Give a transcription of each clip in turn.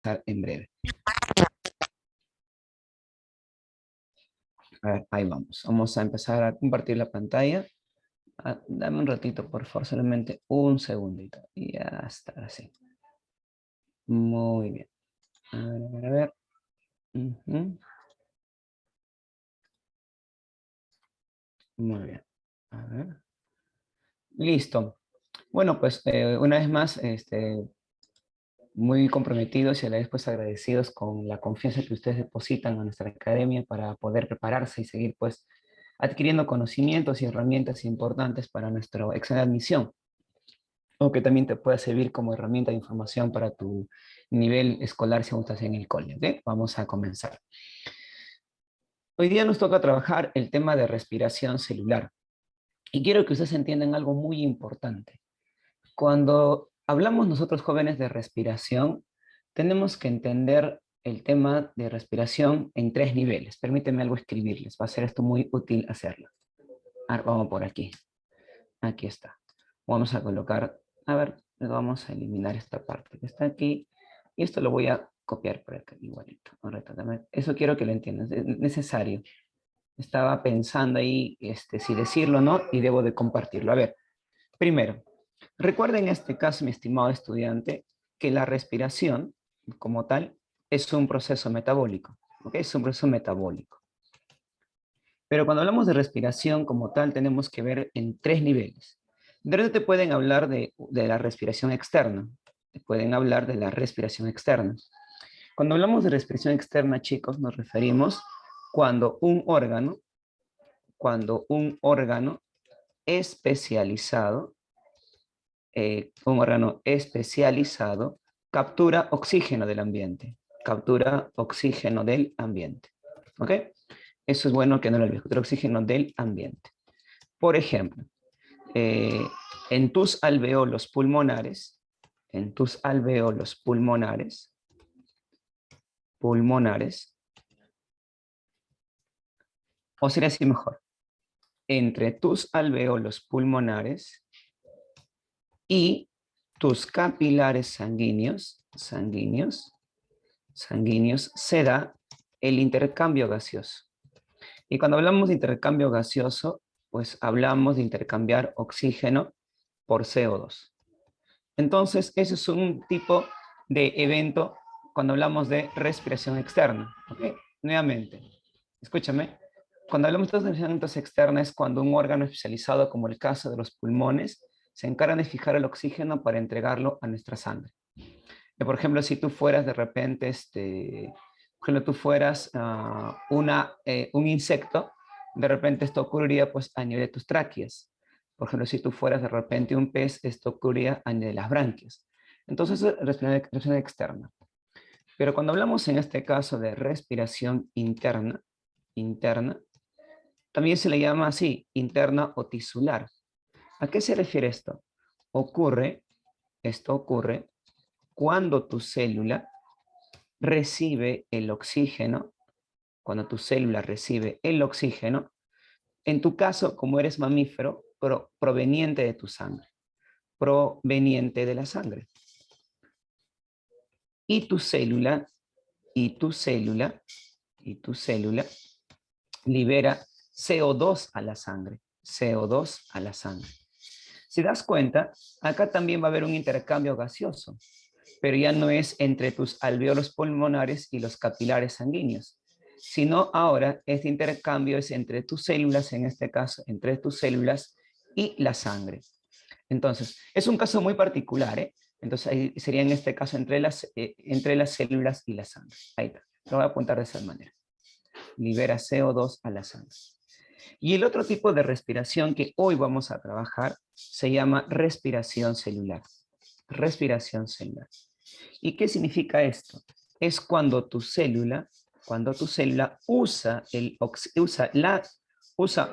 en breve. A ver, ahí vamos. Vamos a empezar a compartir la pantalla. Dame un ratito, por favor, solamente un segundito. Y ya está, así. Muy bien. A ver, a ver, a ver. Muy bien. A ver. Listo. Bueno, pues una vez más, muy comprometidos y a la vez pues agradecidos con la confianza que ustedes depositan en nuestra academia para poder prepararse y seguir pues adquiriendo conocimientos y herramientas importantes para nuestro examen de admisión, o que también te pueda servir como herramienta de información para tu nivel escolar si aún estás en el cole. ¿Ok? Vamos a comenzar. Hoy día nos toca trabajar el tema de respiración celular. Y quiero que ustedes entiendan algo muy importante. Cuando hablamos nosotros jóvenes de respiración, tenemos que entender el tema de respiración en 3 niveles. Permítanme algo escribirles, va a ser esto muy útil hacerlo. Ahora, vamos por aquí. Aquí está. Vamos a colocar, a ver, vamos a eliminar esta parte que está aquí. Y esto lo voy a copiar por acá, igualito. Eso quiero que lo entiendan, es necesario. Estaba pensando ahí si decirlo o no y debo de compartirlo. A ver, primero, recuerda en este caso, mi estimado estudiante, que la respiración, como tal, es un proceso metabólico. ¿Ok? Es un proceso metabólico. Pero cuando hablamos de respiración como tal, tenemos que ver en 3 niveles. De repente te pueden hablar de la respiración externa. Te pueden hablar de la respiración externa. Cuando hablamos de respiración externa, chicos, nos referimos cuando un órgano especializado, captura oxígeno del ambiente. Captura oxígeno del ambiente. ¿Ok? Eso es bueno que no lo olvides. Captura oxígeno del ambiente. Por ejemplo, en tus alveolos pulmonares, o sería así mejor, entre tus alveolos pulmonares y tus capilares sanguíneos se da el intercambio gaseoso. Y cuando hablamos de intercambio gaseoso, pues hablamos de intercambiar oxígeno por CO2. Entonces, ese es un tipo de evento cuando hablamos de respiración externa. ¿Okay? Nuevamente, escúchame. Cuando hablamos de respiración externa es cuando un órgano especializado, como el caso de los pulmones, se encarga de fijar el oxígeno para entregarlo a nuestra sangre. Por ejemplo, si tú fueras de repente, por ejemplo, tú fueras un insecto, de repente esto ocurriría pues a nivel de tus tráqueas. Por ejemplo, si tú fueras de repente un pez, esto ocurriría a nivel de las branquias. Entonces, respiración externa. Pero cuando hablamos en este caso de respiración interna, también se le llama así, interna o tisular. ¿A qué se refiere esto? Esto ocurre cuando tu célula recibe el oxígeno, en tu caso, como eres mamífero, proveniente de tu sangre, proveniente de la sangre. Y tu célula libera CO2 a la sangre, CO2 a la sangre. Si das cuenta, acá también va a haber un intercambio gaseoso, pero ya no es entre tus alveolos pulmonares y los capilares sanguíneos, sino ahora este intercambio es entre tus células, en este caso, entre tus células y la sangre. Entonces, es un caso muy particular, ¿eh? Entonces, ahí sería en este caso entre las células y la sangre. Ahí está, lo voy a apuntar de esa manera. Libera CO2 a la sangre. Y el otro tipo de respiración que hoy vamos a trabajar se llama respiración celular. Respiración celular. ¿Y qué significa esto? Es cuando tu célula usa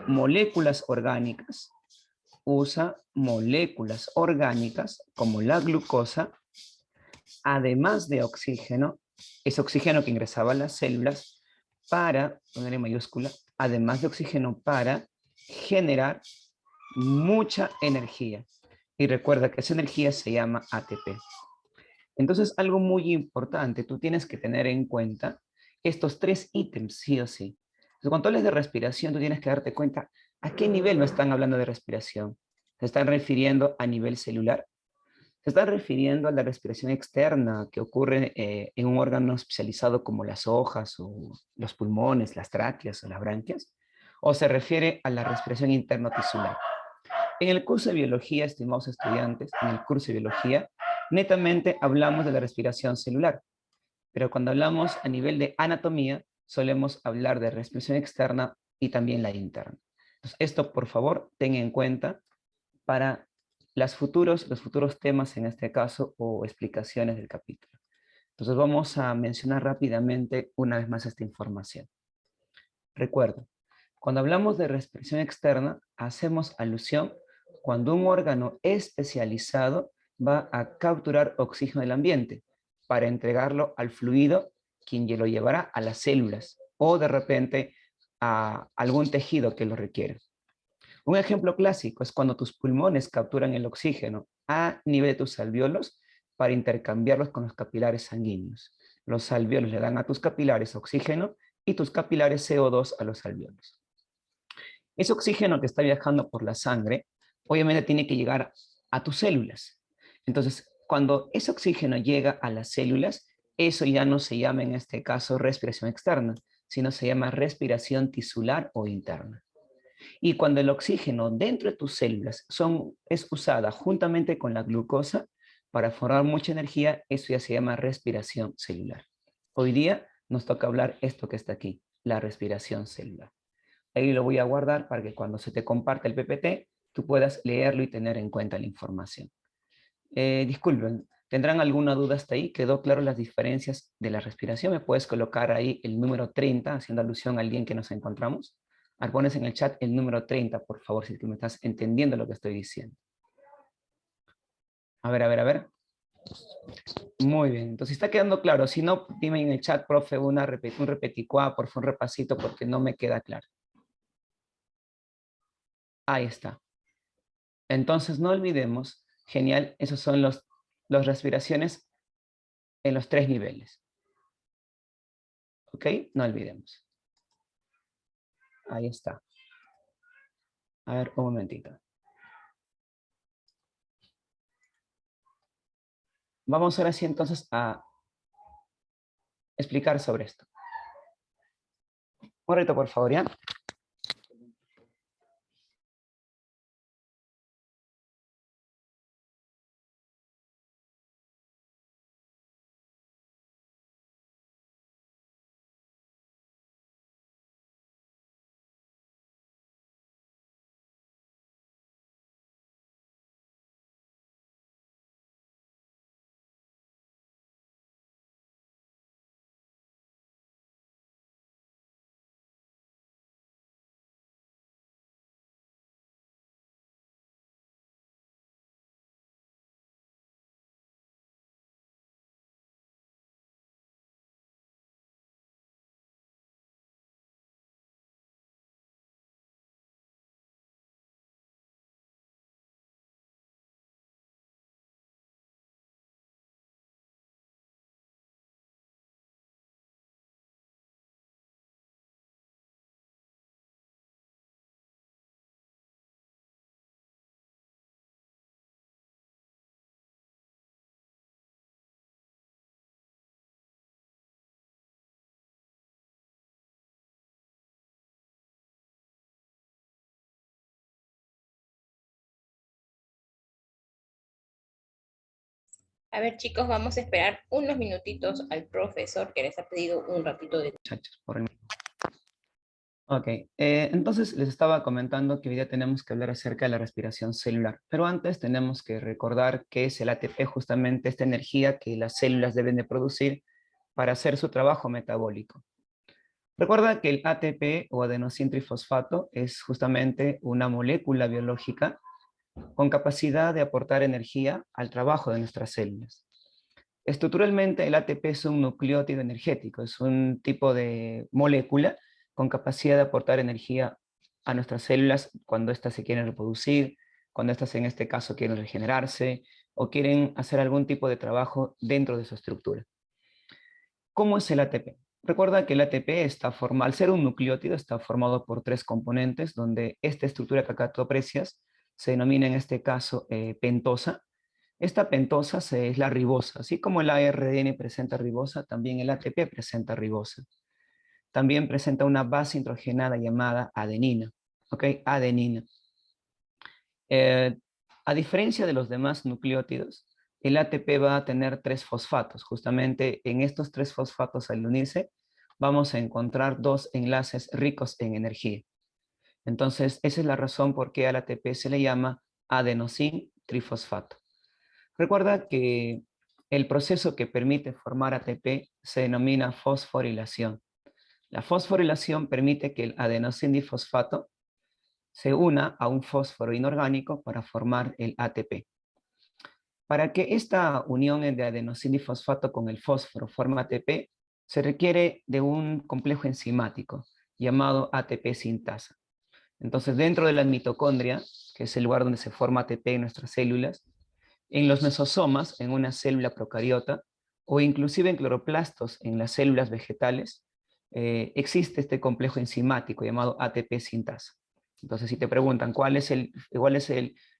moléculas orgánicas como la glucosa, además de oxígeno, ese oxígeno que ingresaba a las células para, poner en mayúscula, además de oxígeno para generar mucha energía. Y recuerda que esa energía se llama ATP. Entonces, algo muy importante, tú tienes que tener en cuenta estos tres ítems, sí o sí. Entonces, cuando hables de respiración, tú tienes que darte cuenta a qué nivel no están hablando de respiración. ¿Se están refiriendo a nivel celular? ¿Se están refiriendo a la respiración externa que ocurre en un órgano especializado como las hojas o los pulmones, las tráqueas o las branquias? ¿O se refiere a la respiración interna tisular? En el curso de biología, estimados estudiantes, en el curso de biología, netamente hablamos de la respiración celular, pero cuando hablamos a nivel de anatomía, solemos hablar de respiración externa y también la interna. Entonces, esto, por favor, ten en cuenta para los futuros temas en este caso o explicaciones del capítulo. Entonces, vamos a mencionar rápidamente una vez más esta información. Recuerda, cuando hablamos de respiración externa, hacemos alusión cuando un órgano especializado va a capturar oxígeno del ambiente para entregarlo al fluido, quien lo llevará a las células o de repente a algún tejido que lo requiera. Un ejemplo clásico es cuando tus pulmones capturan el oxígeno a nivel de tus alvéolos para intercambiarlos con los capilares sanguíneos. Los alvéolos le dan a tus capilares oxígeno y tus capilares CO2 a los alvéolos. Ese oxígeno que está viajando por la sangre, obviamente tiene que llegar a tus células. Entonces, cuando ese oxígeno llega a las células, eso ya no se llama en este caso respiración externa, sino se llama respiración tisular o interna. Y cuando el oxígeno dentro de tus células es usada juntamente con la glucosa para formar mucha energía, eso ya se llama respiración celular. Hoy día nos toca hablar esto que está aquí, la respiración celular. Ahí lo voy a guardar para que cuando se te comparte el PPT, tú puedas leerlo y tener en cuenta la información. Disculpen, ¿tendrán alguna duda hasta ahí? ¿Quedó claro las diferencias de la respiración? ¿Me puedes colocar ahí el número 30, haciendo alusión al día en que nos encontramos? Pones en el chat el número 30, por favor, si tú me estás entendiendo lo que estoy diciendo. A ver, a ver, a ver. Muy bien, entonces está quedando claro. Si no, dime en el chat, profe, un repeticuá, por favor, un repasito, porque no me queda claro. Ahí está. Entonces, no olvidemos, genial, esos son las respiraciones en los tres niveles. ¿Ok? No olvidemos. Ahí está. A ver, un momentito. Vamos ahora sí entonces a explicar sobre esto. Un reto, por favor, ¿ya? A ver, chicos, vamos a esperar unos minutitos al profesor que les ha pedido un ratito de... Muchachos, por el... Ok, entonces les estaba comentando que hoy día tenemos que hablar acerca de la respiración celular, pero antes tenemos que recordar qué es el ATP, justamente esta energía que las células deben de producir para hacer su trabajo metabólico. Recuerda que el ATP o adenosín trifosfato es justamente una molécula biológica con capacidad de aportar energía al trabajo de nuestras células. Estructuralmente, el ATP es un nucleótido energético, es un tipo de molécula con capacidad de aportar energía a nuestras células cuando éstas se quieren reproducir, cuando éstas en este caso quieren regenerarse, o quieren hacer algún tipo de trabajo dentro de su estructura. ¿Cómo es el ATP? Recuerda que el ATP está formado, al ser un nucleótido, está formado por 3 componentes, donde esta estructura que acá tú aprecias se denomina en este caso pentosa. Esta pentosa es la ribosa. Así como el ARN presenta ribosa, también el ATP presenta ribosa. También presenta una base nitrogenada llamada adenina. ¿Ok? Adenina. A diferencia de los demás nucleótidos, el ATP va a tener 3 fosfatos. Justamente en estos 3 fosfatos al unirse, vamos a encontrar 2 enlaces ricos en energía. Entonces, esa es la razón por qué al ATP se le llama adenosin trifosfato. Recuerda que el proceso que permite formar ATP se denomina fosforilación. La fosforilación permite que el adenosin difosfato se una a un fósforo inorgánico para formar el ATP. Para que esta unión de adenosina y fosfato con el fósforo forme ATP, se requiere de un complejo enzimático llamado ATP sintasa. Entonces, dentro de la mitocondria, que es el lugar donde se forma ATP en nuestras células, en los mesosomas, en una célula procariota, o inclusive en cloroplastos, en las células vegetales, existe este complejo enzimático llamado ATP sintasa. Entonces, si te preguntan cuál es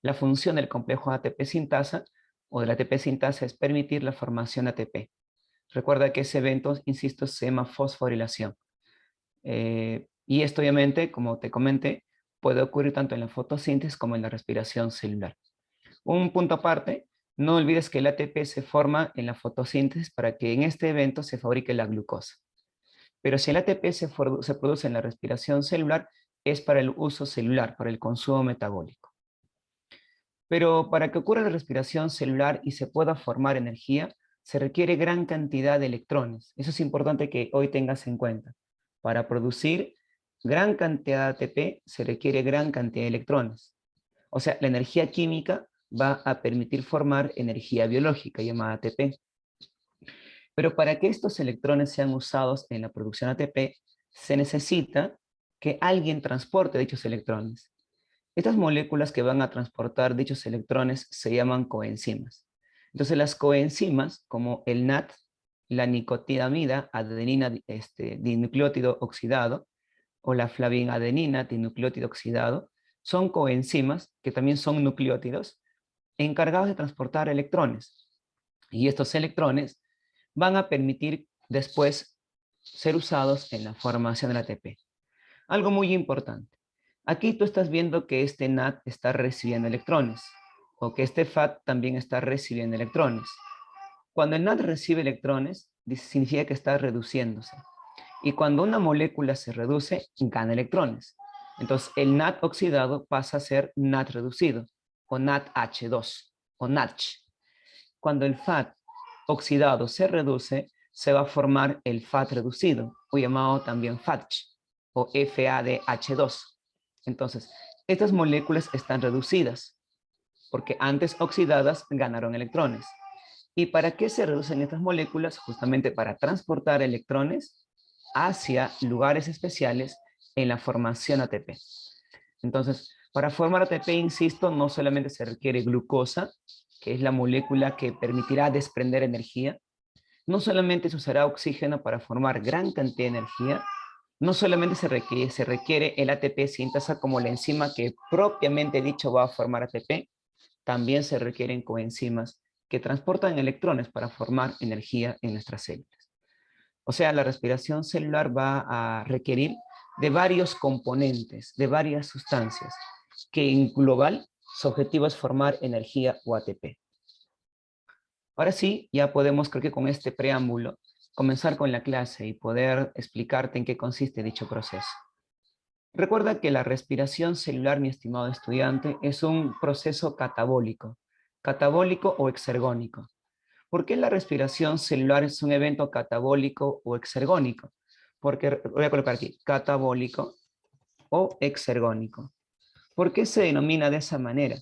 la función del complejo ATP sintasa o del ATP sintasa, es permitir la formación de ATP. Recuerda que ese evento, insisto, se llama fosforilación. Y esto obviamente, como te comenté, puede ocurrir tanto en la fotosíntesis como en la respiración celular. Un punto aparte, no olvides que el ATP se forma en la fotosíntesis para que en este evento se fabrique la glucosa. Pero si el ATP se produce en la respiración celular, es para el uso celular, para el consumo metabólico. Pero para que ocurra la respiración celular y se pueda formar energía, se requiere gran cantidad de electrones. Eso es importante que hoy tengas en cuenta. Para producir gran cantidad de ATP se requiere gran cantidad de electrones. O sea, la energía química va a permitir formar energía biológica llamada ATP. Pero para que estos electrones sean usados en la producción ATP, se necesita que alguien transporte dichos electrones. Estas moléculas que van a transportar dichos electrones se llaman coenzimas. Entonces las coenzimas, como el NAT, la nicotinamida, adenina dinucleótido oxidado, o la flavinadenina dinucleótido oxidado, son coenzimas que también son nucleótidos encargados de transportar electrones. Y estos electrones van a permitir después ser usados en la formación del ATP. Algo muy importante. Aquí tú estás viendo que este NAT está recibiendo electrones, o que este FAT también está recibiendo electrones. Cuando el NAT recibe electrones, significa que está reduciéndose. Y cuando una molécula se reduce, gana electrones. Entonces, el NAT oxidado pasa a ser NAT reducido, o NADH2, o NADH. Cuando el FAT oxidado se reduce, se va a formar el FAT reducido, o llamado también FADH, o FADH2. Entonces, estas moléculas están reducidas, porque antes oxidadas ganaron electrones. ¿Y para qué se reducen estas moléculas? Justamente para transportar electrones hacia lugares especiales en la formación ATP. Entonces, para formar ATP, insisto, no solamente se requiere glucosa, que es la molécula que permitirá desprender energía, no solamente se usará oxígeno para formar gran cantidad de energía, no solamente se requiere el ATP sintasa como la enzima que propiamente dicho va a formar ATP, también se requieren coenzimas que transportan electrones para formar energía en nuestras células. O sea, la respiración celular va a requerir de varios componentes, de varias sustancias, que en global su objetivo es formar energía o ATP. Ahora sí, ya podemos, creo que con este preámbulo, comenzar con la clase y poder explicarte en qué consiste dicho proceso. Recuerda que la respiración celular, mi estimado estudiante, es un proceso catabólico o exergónico. ¿Por qué la respiración celular es un evento catabólico o exergónico? Porque voy a colocar aquí, catabólico o exergónico. ¿Por qué se denomina de esa manera?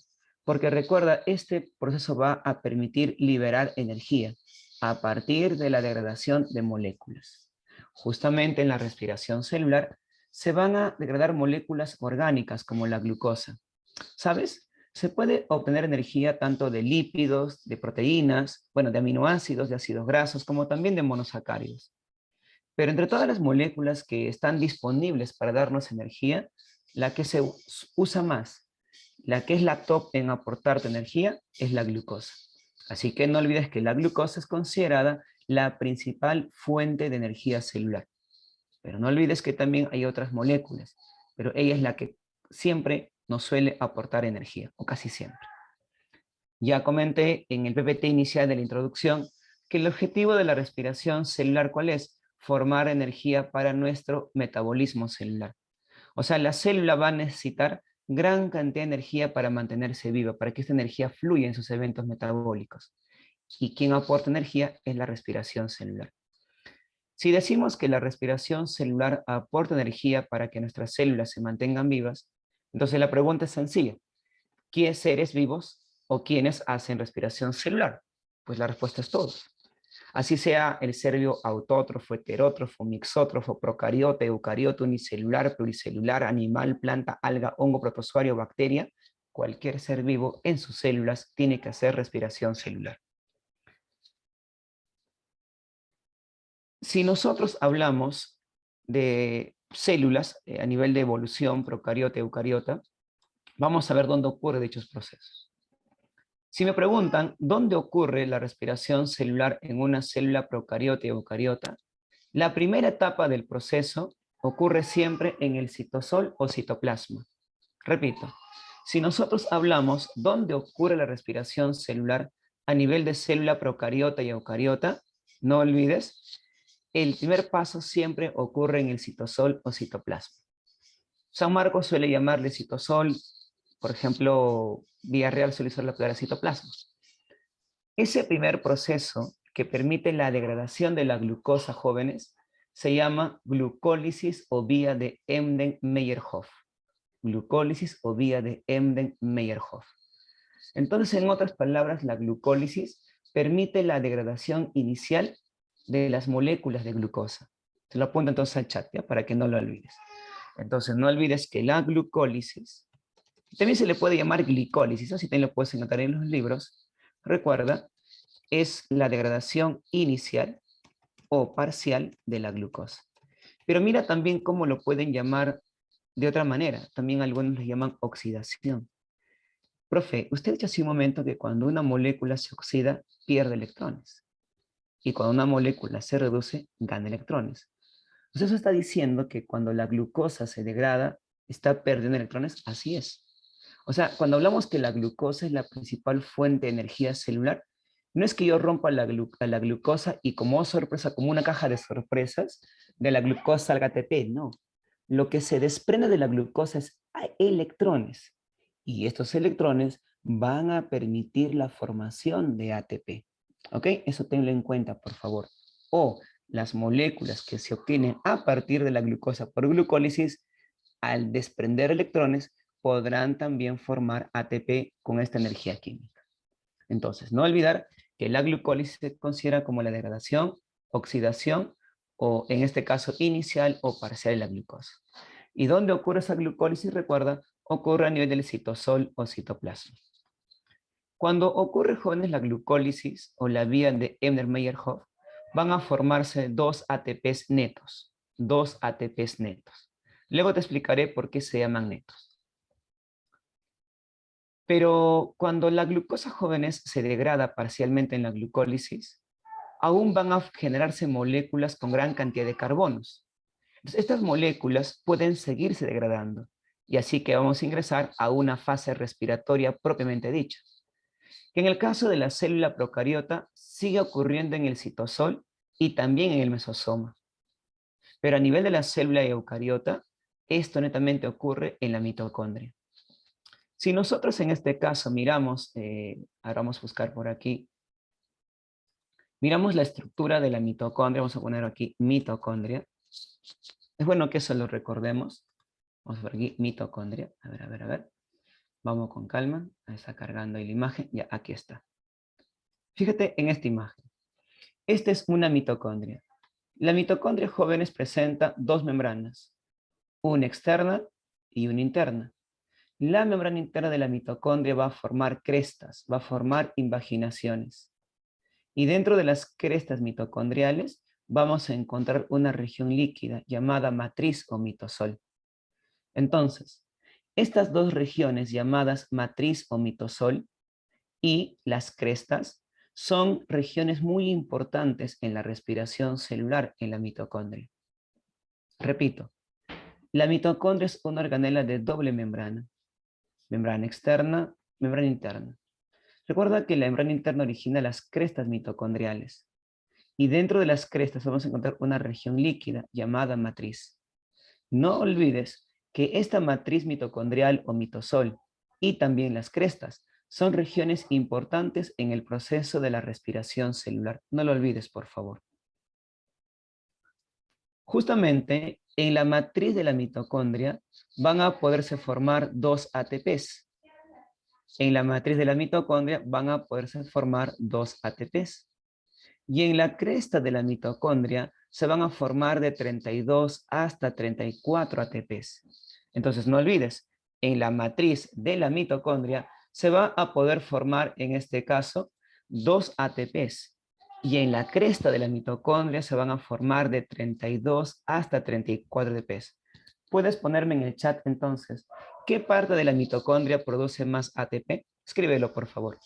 Porque recuerda, este proceso va a permitir liberar energía a partir de la degradación de moléculas. Justamente en la respiración celular se van a degradar moléculas orgánicas como la glucosa. ¿Sabes? Se puede obtener energía tanto de lípidos, de proteínas, bueno, de aminoácidos, de ácidos grasos, como también de monosacáridos. Pero entre todas las moléculas que están disponibles para darnos energía, la que se usa más, la que es la top en aportarte energía, es la glucosa. Así que no olvides que la glucosa es considerada la principal fuente de energía celular. Pero no olvides que también hay otras moléculas, pero ella es la que siempre nos suele aportar energía, o casi siempre. Ya comenté en el PPT inicial de la introducción que el objetivo de la respiración celular, ¿cuál es? Formar energía para nuestro metabolismo celular. O sea, la célula va a necesitar gran cantidad de energía para mantenerse viva, para que esta energía fluya en sus eventos metabólicos. Y quien aporta energía es la respiración celular. Si decimos que la respiración celular aporta energía para que nuestras células se mantengan vivas, entonces la pregunta es sencilla. ¿Qué seres vivos o quiénes hacen respiración celular? Pues la respuesta es todos. Así sea el ser vivo autótrofo, heterótrofo, mixótrofo, procariota, eucariota, unicelular, pluricelular, animal, planta, alga, hongo, protozoario, bacteria, cualquier ser vivo en sus células tiene que hacer respiración celular. Si nosotros hablamos de células a nivel de evolución, procariota, eucariota, vamos a ver dónde ocurren dichos procesos. Si me preguntan dónde ocurre la respiración celular en una célula procariota y eucariota, la primera etapa del proceso ocurre siempre en el citosol o citoplasma. Repito, si nosotros hablamos dónde ocurre la respiración celular a nivel de célula procariota y eucariota, no olvides, el primer paso siempre ocurre en el citosol o citoplasma. San Marcos suele llamarle citosol, por ejemplo, Villarreal suele usar la palabra citoplasma. Ese primer proceso que permite la degradación de la glucosa, jóvenes, se llama glucólisis o vía de Embden-Meyerhof. Glucólisis o vía de Embden-Meyerhof. Entonces, en otras palabras, la glucólisis permite la degradación inicial de las moléculas de glucosa. Se lo apunto entonces al chat, ¿ya? Para que no lo olvides. Entonces, no olvides que la glucólisis, también se le puede llamar glicólisis, así también lo puedes encontrar en los libros. Recuerda, es la degradación inicial o parcial de la glucosa. Pero mira también cómo lo pueden llamar de otra manera. También algunos lo llaman oxidación. Profe, usted ha dicho hace un momento que cuando una molécula se oxida, pierde electrones. Y cuando una molécula se reduce, gana electrones. Entonces eso está diciendo que cuando la glucosa se degrada, está perdiendo electrones. Así es. O sea, cuando hablamos que la glucosa es la principal fuente de energía celular, no es que yo rompa la glucosa y como sorpresa, como una caja de sorpresas, de la glucosa salga ATP, no. Lo que se desprende de la glucosa es electrones. Y estos electrones van a permitir la formación de ATP. ¿Ok? Eso tenlo en cuenta, por favor. O las moléculas que se obtienen a partir de la glucosa por glucólisis, al desprender electrones, podrán también formar ATP con esta energía química. Entonces, no olvidar que la glucólisis se considera como la degradación, oxidación o en este caso inicial o parcial de la glucosa. ¿Y dónde ocurre esa glucólisis? Recuerda, ocurre a nivel del citosol o citoplasma. Cuando ocurre, jóvenes, la glucólisis o la vía de Embden-Meyerhof, van a formarse dos ATPs netos. Dos ATPs netos. Luego te explicaré por qué se llaman netos. Pero cuando la glucosa, jóvenes, se degrada parcialmente en la glucólisis, aún van a generarse moléculas con gran cantidad de carbonos. Entonces, estas moléculas pueden seguirse degradando y así que vamos a ingresar a una fase respiratoria propiamente dicha, que en el caso de la célula procariota sigue ocurriendo en el citosol y también en el mesosoma. Pero a nivel de la célula eucariota, esto netamente ocurre en la mitocondria. Si nosotros en este caso miramos, ahora vamos a buscar por aquí, miramos la estructura de la mitocondria, vamos a poner aquí mitocondria. Es bueno que eso lo recordemos. Vamos a ver aquí mitocondria. A ver. Vamos con calma. Ahí está cargando ahí la imagen. Ya, aquí está. Fíjate en esta imagen. Esta es una mitocondria. La mitocondria, jóvenes, presenta dos membranas. Una externa y una interna. La membrana interna de la mitocondria va a formar crestas, va a formar invaginaciones. Y dentro de las crestas mitocondriales vamos a encontrar una región líquida llamada matriz o mitosol. Entonces, estas dos regiones llamadas matriz o mitosol y las crestas son regiones muy importantes en la respiración celular en la mitocondria. Repito, la mitocondria es una organela de doble membrana, membrana externa, membrana interna. Recuerda que la membrana interna origina las crestas mitocondriales y dentro de las crestas vamos a encontrar una región líquida llamada matriz. No olvides que esta matriz mitocondrial o mitosol y también las crestas son regiones importantes en el proceso de la respiración celular. No lo olvides, por favor. Justamente en la matriz de la mitocondria van a poderse formar dos ATPs. En la matriz de la mitocondria van a poderse formar dos ATPs. Y en la cresta de la mitocondria se van a formar de 32 hasta 34 ATPs. Entonces no olvides, en la matriz de la mitocondria se va a poder formar, en este caso, dos ATPs. Y en la cresta de la mitocondria se van a formar de 32 hasta 34 ATPs. Puedes ponerme en el chat entonces, ¿qué parte de la mitocondria produce más ATP? Escríbelo, por favor.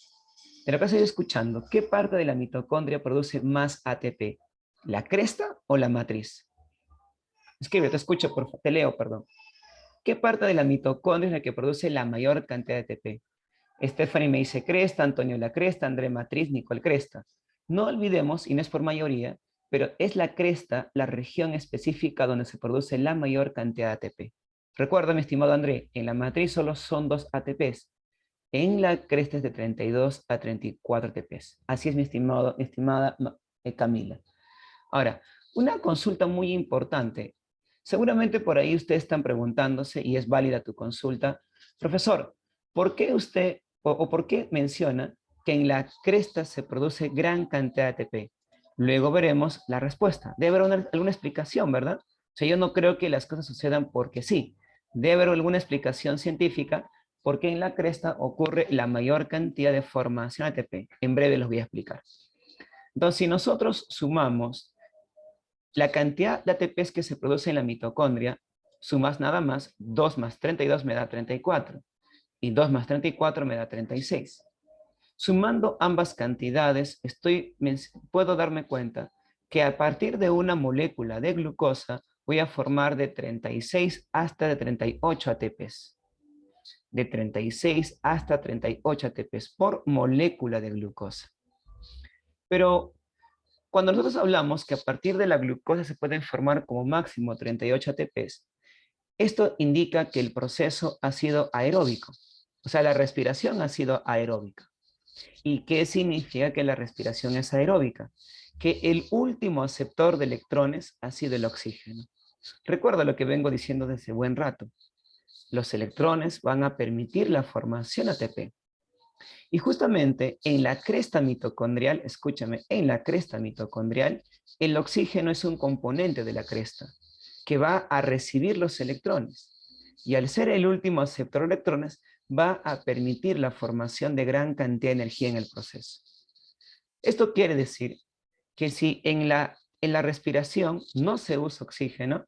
De lo que estoy escuchando, ¿qué parte de la mitocondria produce más ATP? ¿La cresta o la matriz? Escribe, te escucho, te leo, perdón. ¿Qué parte de la mitocondria es la que produce la mayor cantidad de ATP? Stephanie me dice cresta, Antonio la cresta, André matriz, Nicole cresta. No olvidemos, y no es por mayoría, pero es la cresta la región específica donde se produce la mayor cantidad de ATP. Recuerda, mi estimado André, en la matriz solo son dos ATPs. En la cresta es de 32 a 34 ATPs. Así es, mi estimada Camila. Ahora, una consulta muy importante. Seguramente por ahí ustedes están preguntándose, y es válida tu consulta, profesor, ¿por qué usted o por qué menciona que en la cresta se produce gran cantidad de ATP? Luego veremos la respuesta. Debe haber alguna explicación, ¿verdad? O sea, yo no creo que las cosas sucedan porque sí. Debe haber alguna explicación científica porque en la cresta ocurre la mayor cantidad de formación ATP. En breve los voy a explicar. Entonces, si nosotros sumamos la cantidad de ATPs que se produce en la mitocondria, sumas nada más, 2 más 32 me da 34, y 2 más 34 me da 36. Sumando ambas cantidades, puedo darme cuenta que a partir de una molécula de glucosa voy a formar de 36 hasta de 38 ATPs. De 36 hasta 38 ATPs por molécula de glucosa. Pero cuando nosotros hablamos que a partir de la glucosa se pueden formar como máximo 38 ATPs, esto indica que el proceso ha sido aeróbico. O sea, la respiración ha sido aeróbica. ¿Y qué significa que la respiración es aeróbica? Que el último aceptor de electrones ha sido el oxígeno. Recuerda lo que vengo diciendo desde buen rato. Los electrones van a permitir la formación ATP. Y justamente en la cresta mitocondrial, escúchame, en la cresta mitocondrial, el oxígeno es un componente de la cresta que va a recibir los electrones. Y al ser el último aceptor de electrones, va a permitir la formación de gran cantidad de energía en el proceso. Esto quiere decir que si en la respiración no se usa oxígeno,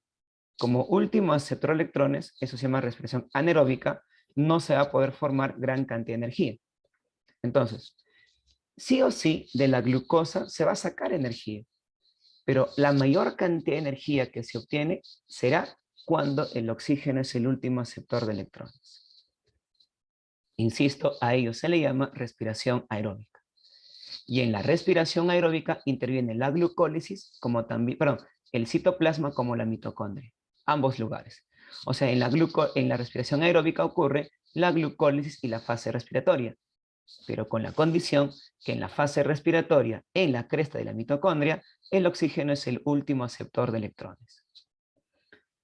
como último aceptor de electrones, eso se llama respiración anaeróbica, no se va a poder formar gran cantidad de energía. Entonces, sí o sí, de la glucosa se va a sacar energía, pero la mayor cantidad de energía que se obtiene será cuando el oxígeno es el último aceptor de electrones. Insisto, a ello se le llama respiración aeróbica. Y en la respiración aeróbica interviene la glucólisis, como también, el citoplasma como la mitocondria, ambos lugares. O sea, en la respiración aeróbica ocurre la glucólisis y la fase respiratoria, pero con la condición que en la fase respiratoria, en la cresta de la mitocondria, el oxígeno es el último aceptor de electrones.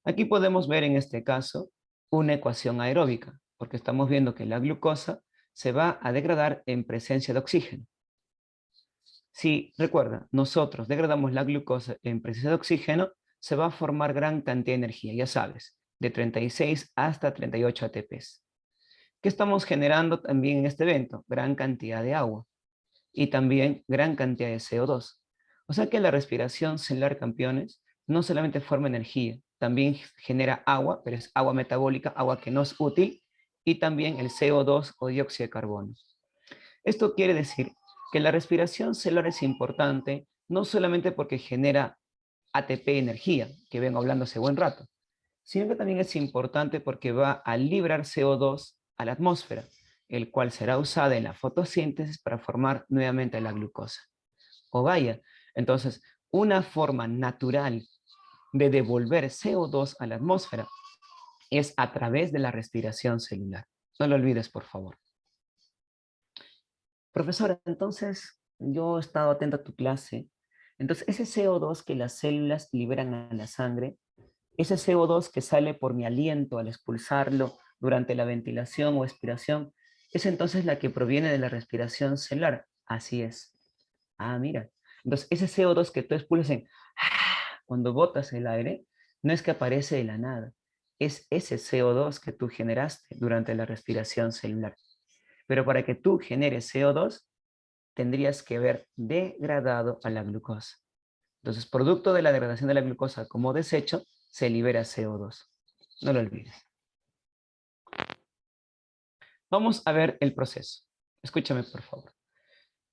Aquí podemos ver en este caso una ecuación aeróbica, porque estamos viendo que la glucosa se va a degradar en presencia de oxígeno. Si recuerda, nosotros degradamos la glucosa en presencia de oxígeno, se va a formar gran cantidad de energía, ya sabes, de 36 hasta 38 ATPs. ¿Qué estamos generando también en este evento? Gran cantidad de agua y también gran cantidad de CO2. O sea que la respiración celular, campeones, no solamente forma energía, también genera agua, pero es agua metabólica, agua que no es útil, y también el CO2 o dióxido de carbono. Esto quiere decir que la respiración celular es importante no solamente porque genera ATP energía, que vengo hablando hace buen rato, sino que también es importante porque va a liberar CO2 a la atmósfera, el cual será usada en la fotosíntesis para formar nuevamente la glucosa. O vaya, entonces, una forma natural de devolver CO2 a la atmósfera es a través de la respiración celular. No lo olvides, por favor. Profesora, entonces, yo he estado atento a tu clase. Entonces, ese CO2 que las células liberan a la sangre, ese CO2 que sale por mi aliento al expulsarlo durante la ventilación o expiración, es entonces la que proviene de la respiración celular. Así es. Ah, mira. Entonces, ese CO2 que tú expulsas cuando botas el aire, no es que aparece de la nada. Es ese CO2 que tú generaste durante la respiración celular. Pero para que tú generes CO2, tendrías que haber degradado a la glucosa. Entonces, producto de la degradación de la glucosa como desecho, se libera CO2. No lo olvides. Vamos a ver el proceso. Escúchame, por favor.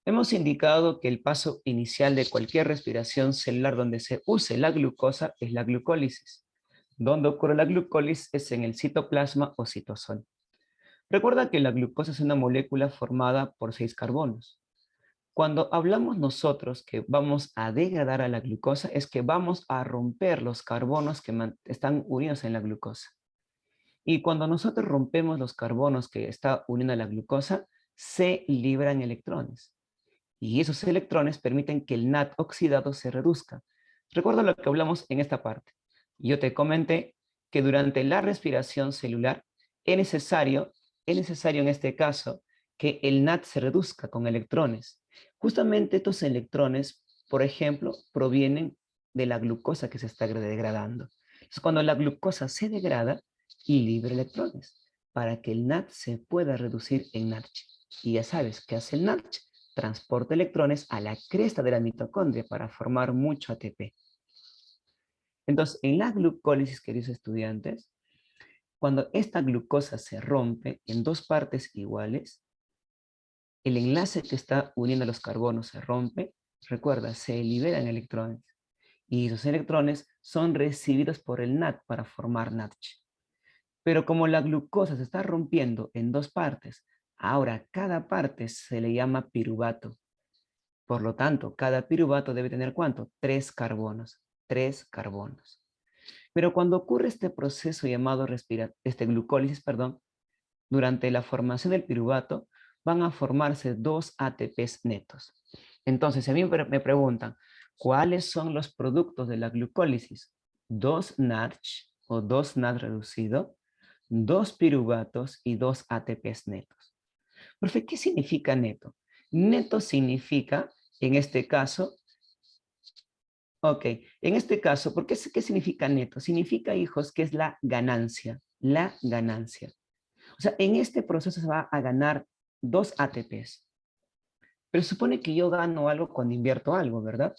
Hemos indicado que el paso inicial de cualquier respiración celular donde se use la glucosa es la glucólisis. Donde ocurre la glucólisis es en el citoplasma o citosol. Recuerda que la glucosa es una molécula formada por 6 carbonos. Cuando hablamos nosotros que vamos a degradar a la glucosa, es que vamos a romper los carbonos que están unidos en la glucosa. Y cuando nosotros rompemos los carbonos que está uniendo a la glucosa, se libran electrones. Y esos electrones permiten que el NAT oxidado se reduzca. Recuerda lo que hablamos en esta parte. Yo te comenté que durante la respiración celular es necesario en este caso que el NAT se reduzca con electrones. Justamente estos electrones, por ejemplo, provienen de la glucosa que se está degradando. Entonces, cuando la glucosa se degrada, libera electrones para que el NAT se pueda reducir en NADH. Y ya sabes, ¿qué hace el NADH? Transporta electrones a la cresta de la mitocondria para formar mucho ATP. Entonces, en la glucólisis, queridos estudiantes, cuando esta glucosa se rompe en dos partes iguales, el enlace que está uniendo los carbonos se rompe, recuerda, se liberan electrones y esos electrones son recibidos por el NAT para formar NADH. Pero como la glucosa se está rompiendo en dos partes, ahora cada parte se le llama piruvato. Por lo tanto, cada piruvato debe tener ¿cuánto? 3 carbonos. 3 carbonos. Pero cuando ocurre este proceso llamado glucólisis, durante la formación del piruvato van a formarse 2 ATPs netos. Entonces, si a mí me preguntan, ¿cuáles son los productos de la glucólisis? 2 NADH o 2 NAD reducido, 2 piruvatos y 2 ATPs netos. Profe, ¿qué significa neto? Neto significa, en este caso, en este caso, ¿qué significa neto? Significa, hijos, que es la ganancia, la ganancia. O sea, en este proceso se va a ganar 2 ATPs. Pero supone que yo gano algo cuando invierto algo, ¿verdad?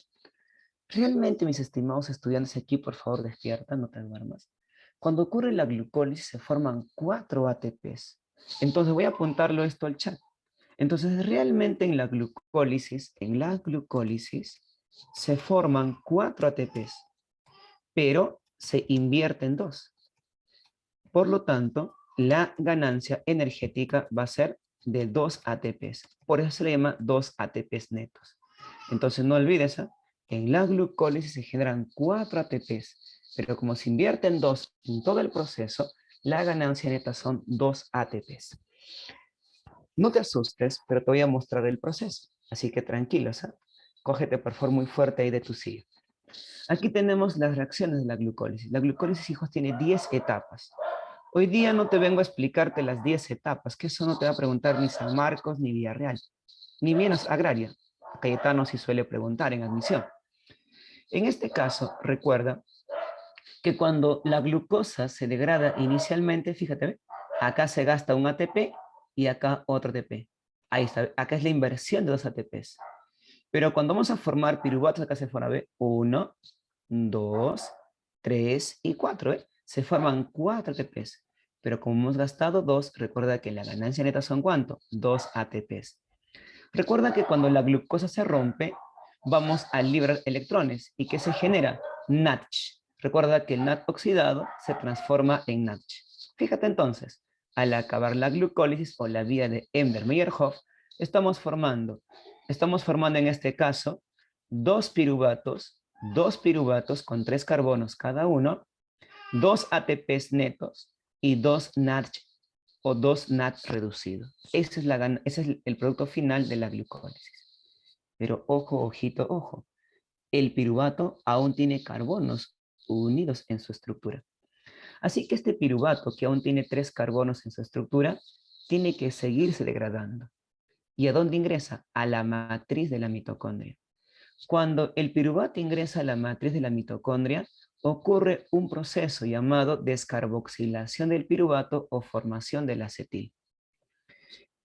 Realmente, mis estimados estudiantes, aquí por favor despierta, no te duermas. Cuando ocurre la glucólisis se forman 4 ATPs. Entonces voy a apuntarlo esto al chat. Entonces realmente en la glucólisis se forman 4 ATPs, pero se invierten 2. Por lo tanto, la ganancia energética va a ser de 2 ATPs. Por eso se le llama 2 ATPs netos. Entonces no olvides, en la glucólisis se generan 4 ATPs, pero como se invierten 2 en todo el proceso, la ganancia neta son 2 ATPs. No te asustes, pero te voy a mostrar el proceso. Así que tranquilo, cógete por favor muy fuerte ahí de tu silla. Aquí tenemos las reacciones de la glucólisis. La glucólisis, hijos, tiene 10 etapas. Hoy día no te vengo a explicarte las 10 etapas, que eso no te va a preguntar ni San Marcos ni Villarreal, ni menos Agraria. Cayetano sí suele preguntar en admisión. En este caso, recuerda que cuando la glucosa se degrada inicialmente, fíjate, acá se gasta un ATP y acá otro ATP. Ahí está, acá es la inversión de dos ATPs. Pero cuando vamos a formar piruvatos, acá se forma, ¿ve? 1, 2, 3 y 4, ¿eh? Se forman 4 ATPs. Pero como hemos gastado 2, recuerda que la ganancia neta son ¿cuánto? 2 ATPs. Recuerda que cuando la glucosa se rompe, vamos a liberar electrones. ¿Y qué se genera? NADH. Recuerda que el NAD oxidado se transforma en NADH. Fíjate entonces, al acabar la glucólisis o la vía de Embder-Meyerhof, estamos formando en este caso dos piruvatos con 3 carbonos cada uno, 2 ATPs netos y 2 NADH o 2 NAD reducidos. Ese es el producto final de la glucólisis. Pero ojo, ojito, ojo. El piruvato aún tiene carbonos unidos en su estructura. Así que este piruvato, que aún tiene 3 carbonos en su estructura, tiene que seguirse degradando. ¿Y a dónde ingresa? A la matriz de la mitocondria. Cuando el piruvato ingresa a la matriz de la mitocondria, ocurre un proceso llamado descarboxilación del piruvato o formación del acetil.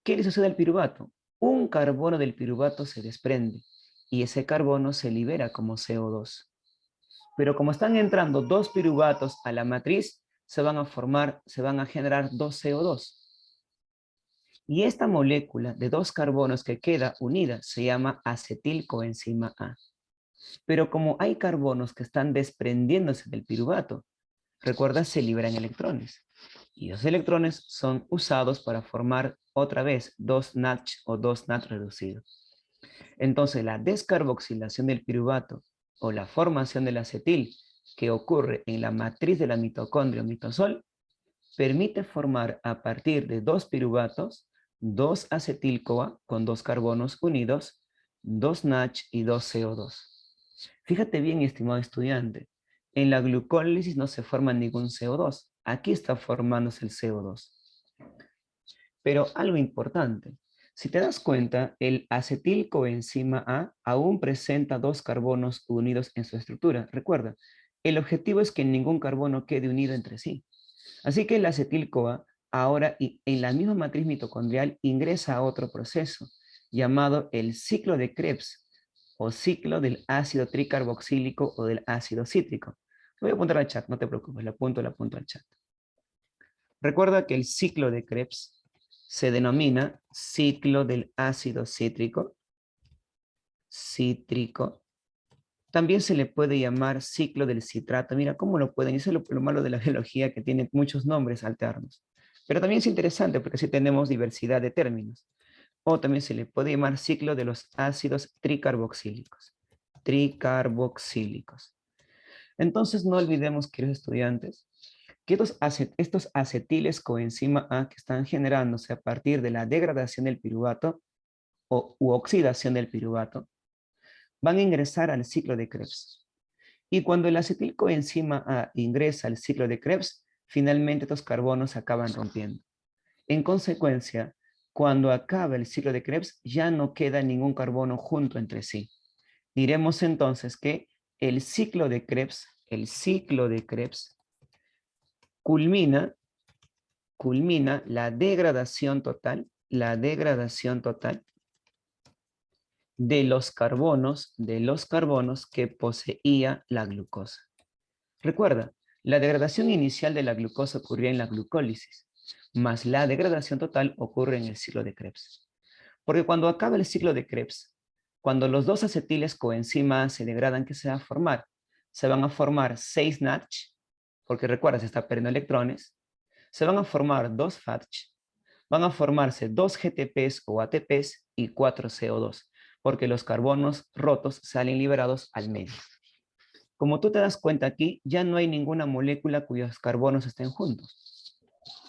¿Qué le sucede al piruvato? Un carbono del piruvato se desprende y ese carbono se libera como CO2. Pero como están entrando dos piruvatos a la matriz, se van a generar dos CO2. Y esta molécula de dos carbonos que queda unida se llama acetilcoenzima A. Pero como hay carbonos que están desprendiéndose del piruvato, recuerda, se liberan electrones. Y los electrones son usados para formar otra vez dos NADH o dos NAD reducidos. Entonces, la descarboxilación del piruvato o la formación del acetil que ocurre en la matriz de la mitocondria o mitosol permite formar a partir de dos piruvatos, dos acetil-CoA con dos carbonos unidos, dos NADH y dos CO2. Fíjate bien, estimado estudiante, en la glucólisis no se forma ningún CO2. Aquí está formándose el CO2. Pero algo importante, si te das cuenta, el acetilcoenzima A aún presenta dos carbonos unidos en su estructura. Recuerda, el objetivo es que ningún carbono quede unido entre sí. Así que el acetil-CoA ahora en la misma matriz mitocondrial ingresa a otro proceso llamado el ciclo de Krebs o ciclo del ácido tricarboxílico o del ácido cítrico. Lo voy a apuntar al chat, no te preocupes, lo apunto al chat. Recuerda que el ciclo de Krebs se denomina ciclo del ácido cítrico. También se le puede llamar ciclo del citrato. Mira cómo lo pueden. Eso es lo malo de la biología, que tiene muchos nombres alternos. Pero también es interesante porque así tenemos diversidad de términos. O también se le puede llamar ciclo de los ácidos tricarboxílicos. Entonces no olvidemos, queridos estudiantes, que estos acetiles coenzima A que están generándose a partir de la degradación del piruvato u oxidación del piruvato van a ingresar al ciclo de Krebs. Y cuando el acetilcoenzima A ingresa al ciclo de Krebs, finalmente estos carbonos se acaban rompiendo. En consecuencia, cuando acaba el ciclo de Krebs, ya no queda ningún carbono junto entre sí. Diremos entonces que el ciclo de Krebs culmina la degradación total de los carbonos que poseía la glucosa. Recuerda, la degradación inicial de la glucosa ocurría en la glucólisis, más la degradación total ocurre en el ciclo de Krebs. Porque cuando acaba el ciclo de Krebs, cuando los dos acetiles coenzima A se degradan, ¿qué se va a formar? Se van a formar 6 NADH, porque recuerda, se está perdiendo electrones. Se van a formar 2 FADH, van a formarse 2 GTPs o ATPs y 4 CO2, porque los carbonos rotos salen liberados al medio. Como tú te das cuenta aquí, ya no hay ninguna molécula cuyos carbonos estén juntos,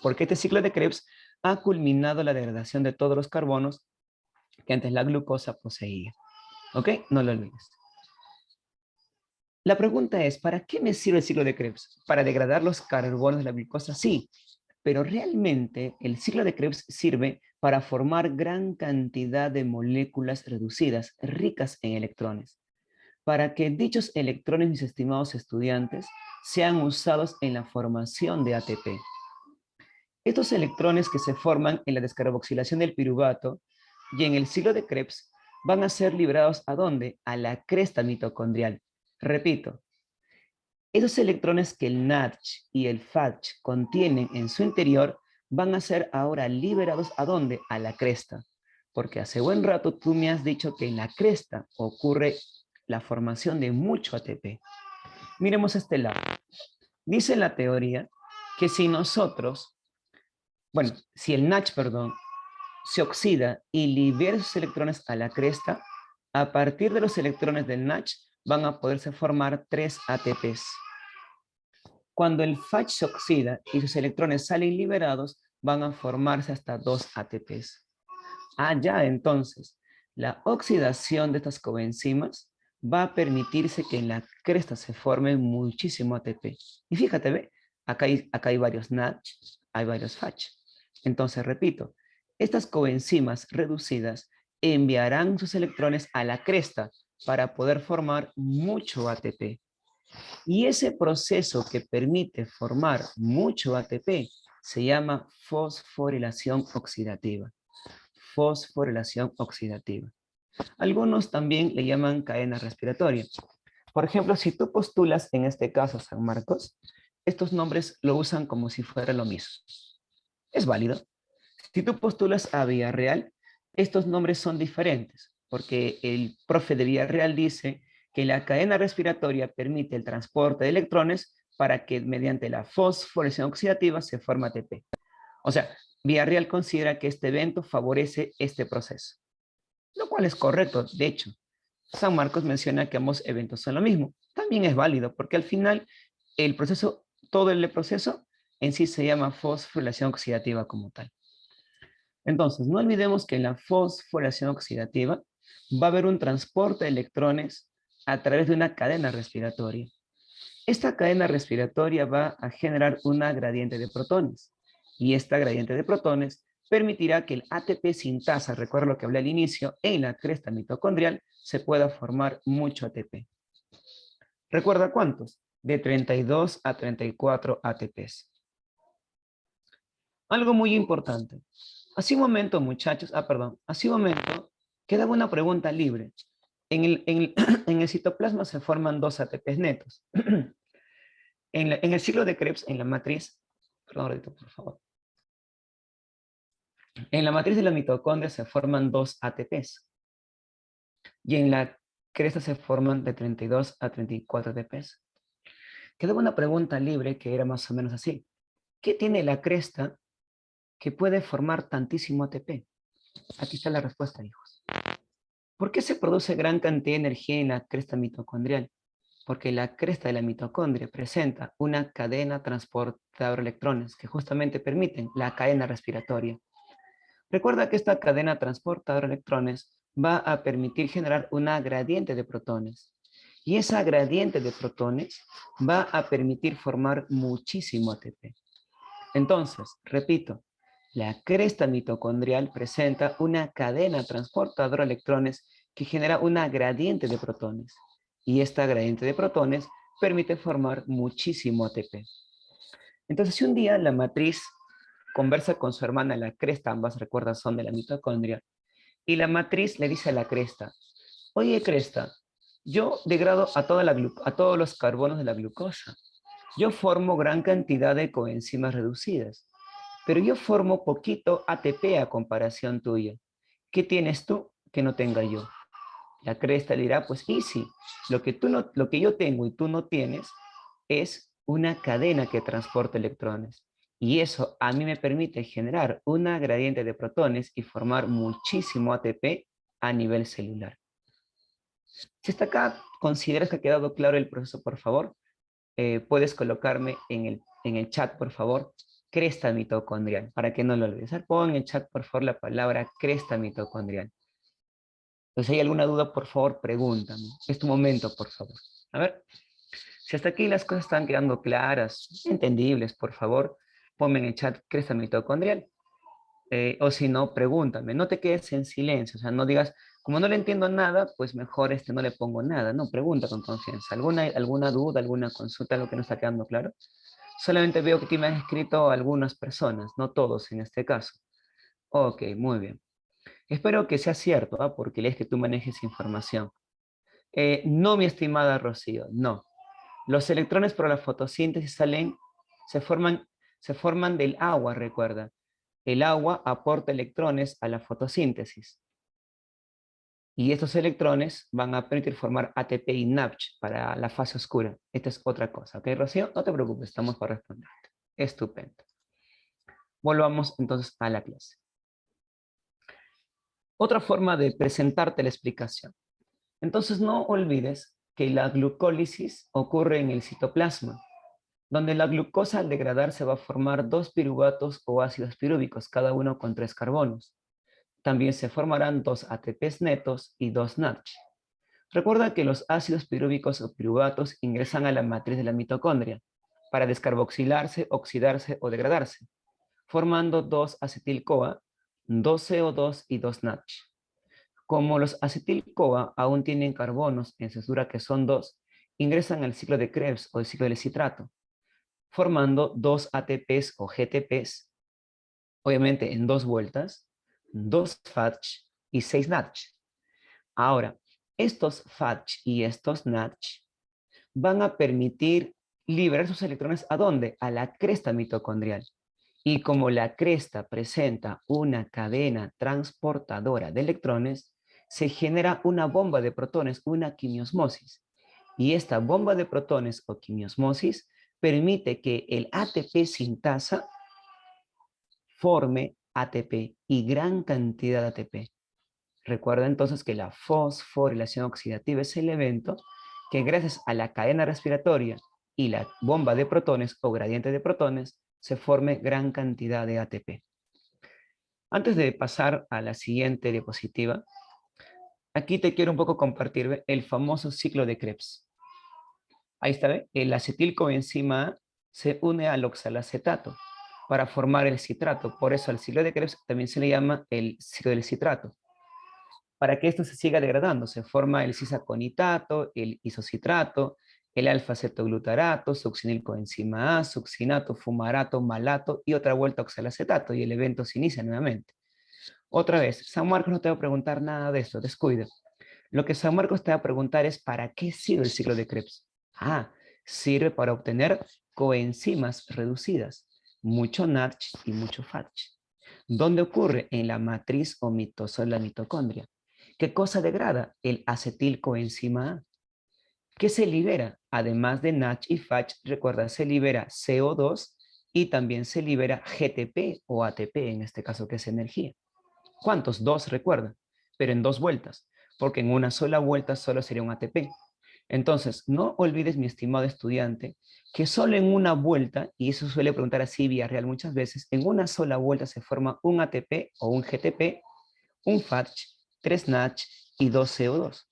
porque este ciclo de Krebs ha culminado la degradación de todos los carbonos que antes la glucosa poseía. ¿Ok? No lo olvides. La pregunta es, ¿para qué me sirve el ciclo de Krebs? ¿Para degradar los carbonos de la glucosa? Sí, pero realmente el ciclo de Krebs sirve para formar gran cantidad de moléculas reducidas, ricas en electrones, para que dichos electrones, mis estimados estudiantes, sean usados en la formación de ATP. Estos electrones que se forman en la descarboxilación del piruvato y en el ciclo de Krebs van a ser liberados ¿a dónde? A la cresta mitocondrial. Repito, esos electrones que el NADH y el FADH contienen en su interior van a ser ahora liberados ¿a dónde? A la cresta. Porque hace buen rato tú me has dicho que en la cresta ocurre la formación de mucho ATP. Miremos este lado. Dice la teoría que si nosotros, bueno, si el NADH, perdón, se oxida y libera sus electrones a la cresta, a partir de los electrones del NADH van a poderse formar 3 ATPs. Cuando el FADH se oxida y sus electrones salen liberados, van a formarse hasta 2 ATPs. Ya, entonces, la oxidación de estas coenzimas va a permitirse que en la cresta se forme muchísimo ATP. Y fíjate, ve, acá hay varios NADH, hay varios FADH. Entonces, repito, estas coenzimas reducidas enviarán sus electrones a la cresta para poder formar mucho ATP. Y ese proceso que permite formar mucho ATP se llama fosforilación oxidativa. Fosforilación oxidativa. Algunos también le llaman cadena respiratoria. Por ejemplo, si tú postulas en este caso San Marcos, estos nombres lo usan como si fuera lo mismo. Es válido. Si tú postulas a Villarreal, estos nombres son diferentes, porque el profe de Villarreal dice que la cadena respiratoria permite el transporte de electrones para que mediante la fosforilación oxidativa se forme ATP. O sea, Villarreal considera que este evento favorece este proceso, lo cual es correcto. De hecho, San Marcos menciona que ambos eventos son lo mismo. También es válido, porque al final el proceso, todo el proceso en sí se llama fosforilación oxidativa como tal. Entonces, no olvidemos que en la fosforilación oxidativa va a haber un transporte de electrones a través de una cadena respiratoria. Esta cadena respiratoria va a generar una gradiente de protones. Y esta gradiente de protones permitirá que el ATP sintasa, recuerda lo que hablé al inicio, en la cresta mitocondrial se pueda formar mucho ATP. ¿Recuerda cuántos? De 32 a 34 ATPs. Algo muy importante. Hace un momento, muchachos, hace un momento quedaba una pregunta libre. En el citoplasma se forman 2 ATPs netos. En el ciclo de Krebs, en la matriz, perdón, ahorita, por favor. En la matriz de la mitocondria se forman 2 ATPs. Y en la cresta se forman de 32 a 34 ATPs. Quedaba una pregunta libre que era más o menos así. ¿Qué tiene la cresta que puede formar tantísimo ATP? Aquí está la respuesta, hijos. ¿Por qué se produce gran cantidad de energía en la cresta mitocondrial? Porque la cresta de la mitocondria presenta una cadena transportadora de electrones que justamente permiten la cadena respiratoria. Recuerda que esta cadena transportadora de electrones va a permitir generar una gradiente de protones. Y esa gradiente de protones va a permitir formar muchísimo ATP. Entonces, repito, la cresta mitocondrial presenta una cadena transportadora de electrones que genera una gradiente de protones. Y esta gradiente de protones permite formar muchísimo ATP. Entonces, si un día la matriz conversa con su hermana, la cresta, ambas recuerdas son de la mitocondria, y la matriz le dice a la cresta, oye cresta, yo degrado a todos los carbonos de la glucosa. Yo formo gran cantidad de coenzimas reducidas, pero yo formo poquito ATP a comparación tuya. ¿Qué tienes tú que no tenga yo? La cresta le dirá, pues easy, lo que yo tengo y tú no tienes es una cadena que transporta electrones. Y eso a mí me permite generar una gradiente de protones y formar muchísimo ATP a nivel celular. Si hasta acá consideras que ha quedado claro el proceso, por favor, puedes colocarme en el chat, por favor, cresta mitocondrial, para que no lo olvides. Pon en el chat, por favor, la palabra cresta mitocondrial. Entonces, si hay alguna duda, por favor, pregúntame. Es tu momento, por favor. A ver, si hasta aquí las cosas están quedando claras, entendibles, por favor, ponme en el chat cresta mitocondrial. O si no, pregúntame. No te quedes en silencio. O sea, no digas, como no le entiendo nada, pues mejor no le pongo nada. No, pregunta con confianza. ¿Alguna duda, alguna consulta, algo que no está quedando claro? Solamente veo que aquí me han escrito algunas personas, no todos en este caso. Ok, muy bien. Espero que sea cierto, ¿ah? Porque lees que tú manejes información. No, mi estimada Rocío, no. Los electrones por la fotosíntesis se forman, se forman del agua, recuerda. El agua aporta electrones a la fotosíntesis. Y estos electrones van a permitir formar ATP y NADH para la fase oscura. Esta es otra cosa, ¿ok, Rocío? No te preocupes, estamos para responder. Estupendo. Volvamos entonces a la clase. Otra forma de presentarte la explicación. Entonces no olvides que la glucólisis ocurre en el citoplasma, donde la glucosa al degradarse va a formar dos piruvatos o ácidos pirúvicos, cada uno con 3 carbonos. También se formarán 2 ATPs netos y 2 NADH. Recuerda que los ácidos pirúvicos o piruvatos ingresan a la matriz de la mitocondria para descarboxilarse, oxidarse o degradarse, formando 2-acetil-CoA, 2 CO2 y 2 NADH. Como los acetil-CoA aún tienen carbonos en cesura que son 2, ingresan al ciclo de Krebs o el ciclo del citrato, formando 2 ATPs o GTPs, obviamente en 2 vueltas, 2 FADH y 6 NADH. Ahora, estos FADH y estos NADH van a permitir liberar sus electrones ¿a dónde? A la cresta mitocondrial. Y como la cresta presenta una cadena transportadora de electrones, se genera una bomba de protones, una quimiosmosis. Y esta bomba de protones o quimiosmosis permite que el ATP sintasa forme ATP y gran cantidad de ATP. Recuerda entonces que la fosforilación oxidativa es el evento que gracias a la cadena respiratoria y la bomba de protones o gradiente de protones se forme gran cantidad de ATP. Antes de pasar a la siguiente diapositiva, aquí te quiero un poco compartir el famoso ciclo de Krebs. Ahí está, ¿ve? El acetilcoenzima A se une al oxalacetato para formar el citrato. Por eso al ciclo de Krebs también se le llama el ciclo del citrato. Para que esto se siga degradando, se forma el cisaconitato, el isocitrato, el alfa-cetoglutarato, succinilcoenzima A, succinato, fumarato, malato y otra vuelta oxalacetato y el evento se inicia nuevamente. Otra vez, San Marcos no te va a preguntar nada de esto, descuida. Lo que San Marcos te va a preguntar es ¿para qué sirve el ciclo de Krebs? Ah, sirve para obtener coenzimas reducidas, mucho NADH y mucho FADH. ¿Dónde ocurre? En la matriz o mitosol de la mitocondria. ¿Qué cosa degrada? El acetilcoenzima A. ¿Qué se libera? Además de NADH y FADH, recuerda, se libera CO2 y también se libera GTP o ATP, en este caso que es energía. ¿Cuántos? 2, recuerda, pero en 2 vueltas, porque en una sola vuelta solo sería un ATP. Entonces, no olvides, mi estimado estudiante, que solo en una vuelta, y eso suele preguntar así vía real muchas veces, en una sola vuelta se forma un ATP o un GTP, un FADH, 3 NADH y 2 CO2.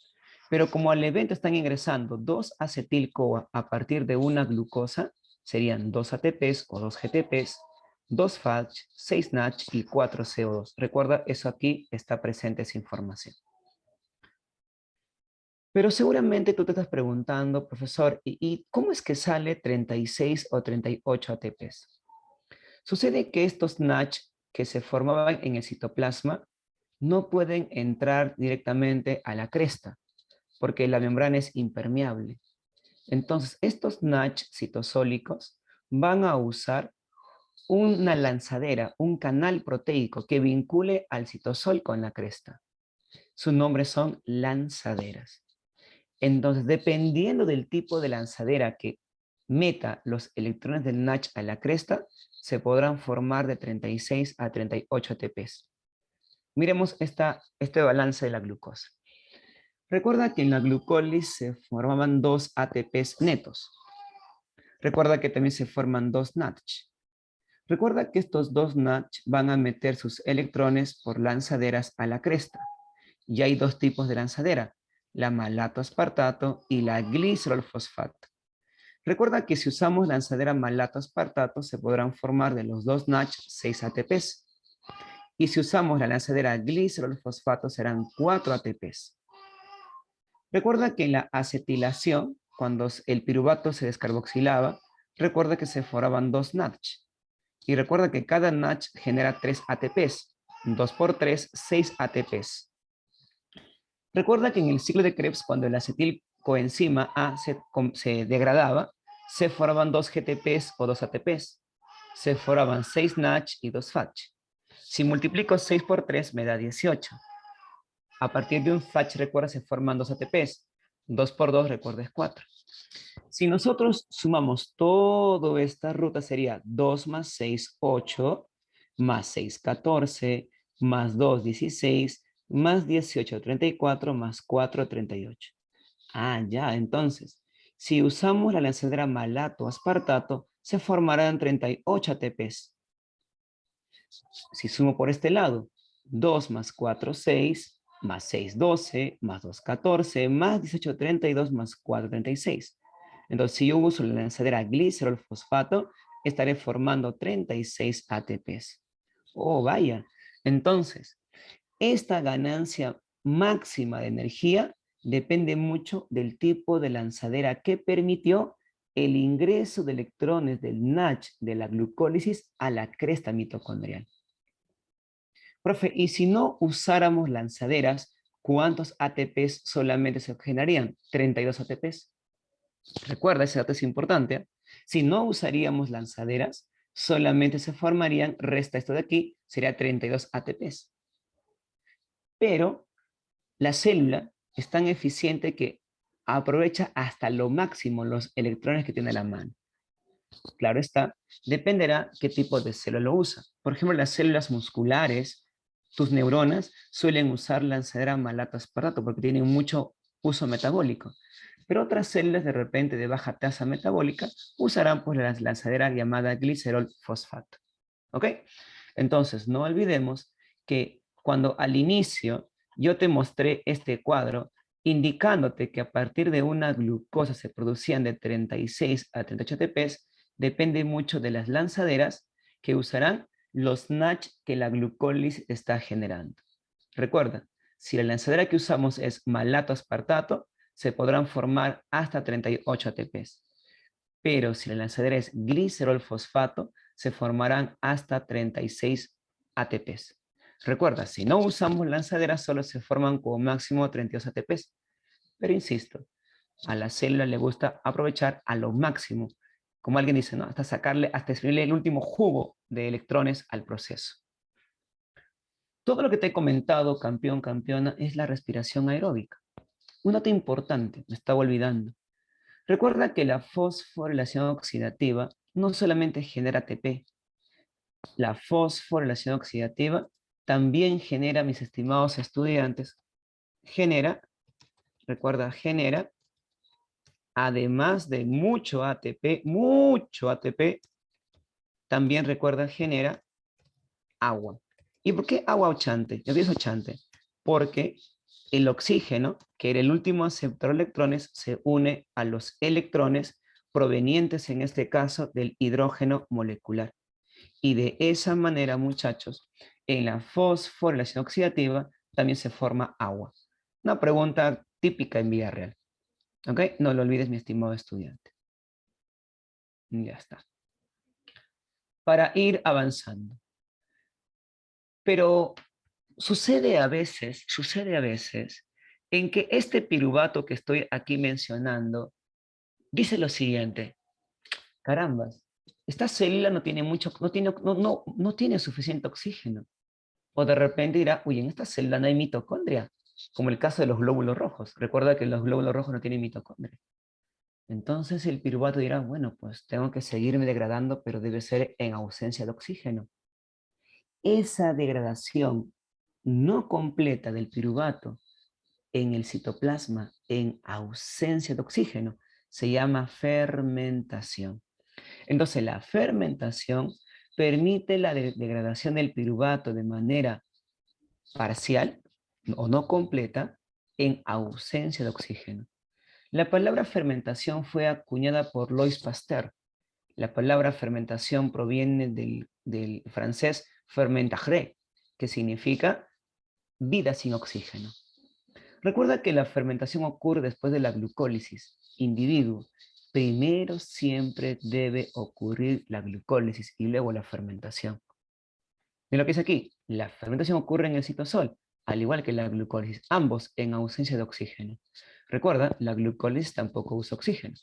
Pero como al evento están ingresando 2 acetil-CoA a partir de una glucosa, serían 2 ATPs o 2 GTPs, 2 FADH, 6 NADH y 4 CO2. Recuerda, eso aquí está presente esa información. Pero seguramente tú te estás preguntando, profesor, ¿y cómo es que sale 36 o 38 ATPs? Sucede que estos NADH que se formaban en el citoplasma no pueden entrar directamente a la cresta, porque la membrana es impermeable. Entonces, estos NADH citosólicos van a usar una lanzadera, un canal proteico que vincule al citosol con la cresta. Su nombre son lanzaderas. Entonces, dependiendo del tipo de lanzadera que meta los electrones del NADH a la cresta, se podrán formar de 36 a 38 ATPs. Miremos este balance de la glucosa. Recuerda que en la glucólisis se formaban 2 ATPs netos. Recuerda que también se forman 2 NADH. Recuerda que estos 2 NADH van a meter sus electrones por lanzaderas a la cresta. Y hay 2 tipos de lanzadera, la malato-aspartato y la glicerol-fosfato. Recuerda que si usamos lanzadera malato-aspartato se podrán formar de los 2 NADH 6 ATPs. Y si usamos la lanzadera glicerol-fosfato serán 4 ATPs. Recuerda que en la acetilación, cuando el piruvato se descarboxilaba, recuerda que se formaban 2 NADH. Y recuerda que cada NADH genera 3 ATPs. 2 por 3, 6 ATPs. Recuerda que en el ciclo de Krebs, cuando el acetilcoenzima A se degradaba, se formaban 2 GTPs o 2 ATPs. Se formaban 6 NADH y 2 FADH. Si multiplico 6 por 3 me da 18. A partir de un FADH, recuerda, se forman 2 ATPs. 2 por 2, recuerda, es 4. Si nosotros sumamos toda esta ruta, sería 2 más 6, 8, más 6, 14, más 2, 16, más 18, 34, más 4, 38. Ah, ya, entonces, si usamos la lanzadera malato-aspartato, se formarán 38 ATPs. Si sumo por este lado, 2 más 4, 6, más 6, 12, más 2, 14, más 18, 32, más 4, 36. Entonces, si yo uso la lanzadera glicerol fosfato, estaré formando 36 ATPs. Oh, vaya. Entonces, esta ganancia máxima de energía depende mucho del tipo de lanzadera que permitió el ingreso de electrones del NADH de la glucólisis a la cresta mitocondrial. Profe, y si no usáramos lanzaderas, ¿cuántos ATPs solamente se generarían? 32 ATPs. Recuerda, ese dato es importante. ¿Eh? Si no usaríamos lanzaderas, solamente se formarían, resta esto de aquí, sería 32 ATPs. Pero la célula es tan eficiente que aprovecha hasta lo máximo los electrones que tiene a la mano. Claro está, dependerá qué tipo de célula lo usa. Por ejemplo, las células musculares, tus neuronas, suelen usar lanzadera malato-aspartato porque tienen mucho uso metabólico. Pero otras células de repente de baja tasa metabólica usarán pues la lanzadera llamada glicerol fosfato. ¿Ok? Entonces, no olvidemos que cuando al inicio yo te mostré este cuadro indicándote que a partir de una glucosa se producían de 36 a 38 ATPs, depende mucho de las lanzaderas que usarán los NADH que la glucólisis está generando. Recuerda, si la lanzadera que usamos es malato-aspartato, se podrán formar hasta 38 ATPs. Pero si la lanzadera es glicerol fosfato, se formarán hasta 36 ATPs. Recuerda, si no usamos lanzaderas, solo se forman como máximo 32 ATPs. Pero insisto, a la célula le gusta aprovechar a lo máximo, como alguien dice, ¿no? Hasta sacarle, hasta exprimirle el último jugo de electrones al proceso. Todo lo que te he comentado, campeón, campeona, es la respiración aeróbica. Un dato importante, me estaba olvidando. Recuerda que la fosforilación oxidativa no solamente genera ATP, la fosforilación oxidativa también genera, mis estimados estudiantes, genera, además de mucho ATP, también recuerda, genera agua. ¿Y por qué agua ochante? Yo pienso ochante, porque el oxígeno, que era el último aceptor de electrones, se une a los electrones provenientes, en este caso, del hidrógeno molecular. Y de esa manera, muchachos, en la fosforilación oxidativa también se forma agua. Una pregunta típica en vida real. ¿Ok? No lo olvides, mi estimado estudiante. Ya está. Para ir avanzando. Pero sucede a veces, en que este piruvato que estoy aquí mencionando dice lo siguiente: carambas, esta célula no tiene no tiene suficiente oxígeno. O de repente dirá, uy, en esta célula no hay mitocondria, como el caso de los glóbulos rojos. Recuerda que los glóbulos rojos no tienen mitocondria. Entonces el piruvato dirá, bueno, pues tengo que seguirme degradando, pero debe ser en ausencia de oxígeno. Esa degradación no completa del piruvato en el citoplasma en ausencia de oxígeno se llama fermentación. Entonces la fermentación permite la degradación del piruvato de manera parcial o no completa en ausencia de oxígeno. La palabra fermentación fue acuñada por Louis Pasteur. La palabra fermentación proviene del francés fermentage, que significa vida sin oxígeno. Recuerda que la fermentación ocurre después de la glucólisis. Individuo primero siempre debe ocurrir la glucólisis y luego la fermentación. Y lo que dice aquí, la fermentación ocurre en el citosol, al igual que la glucólisis, ambos en ausencia de oxígeno. Recuerda, la glucólisis tampoco usa oxígeno.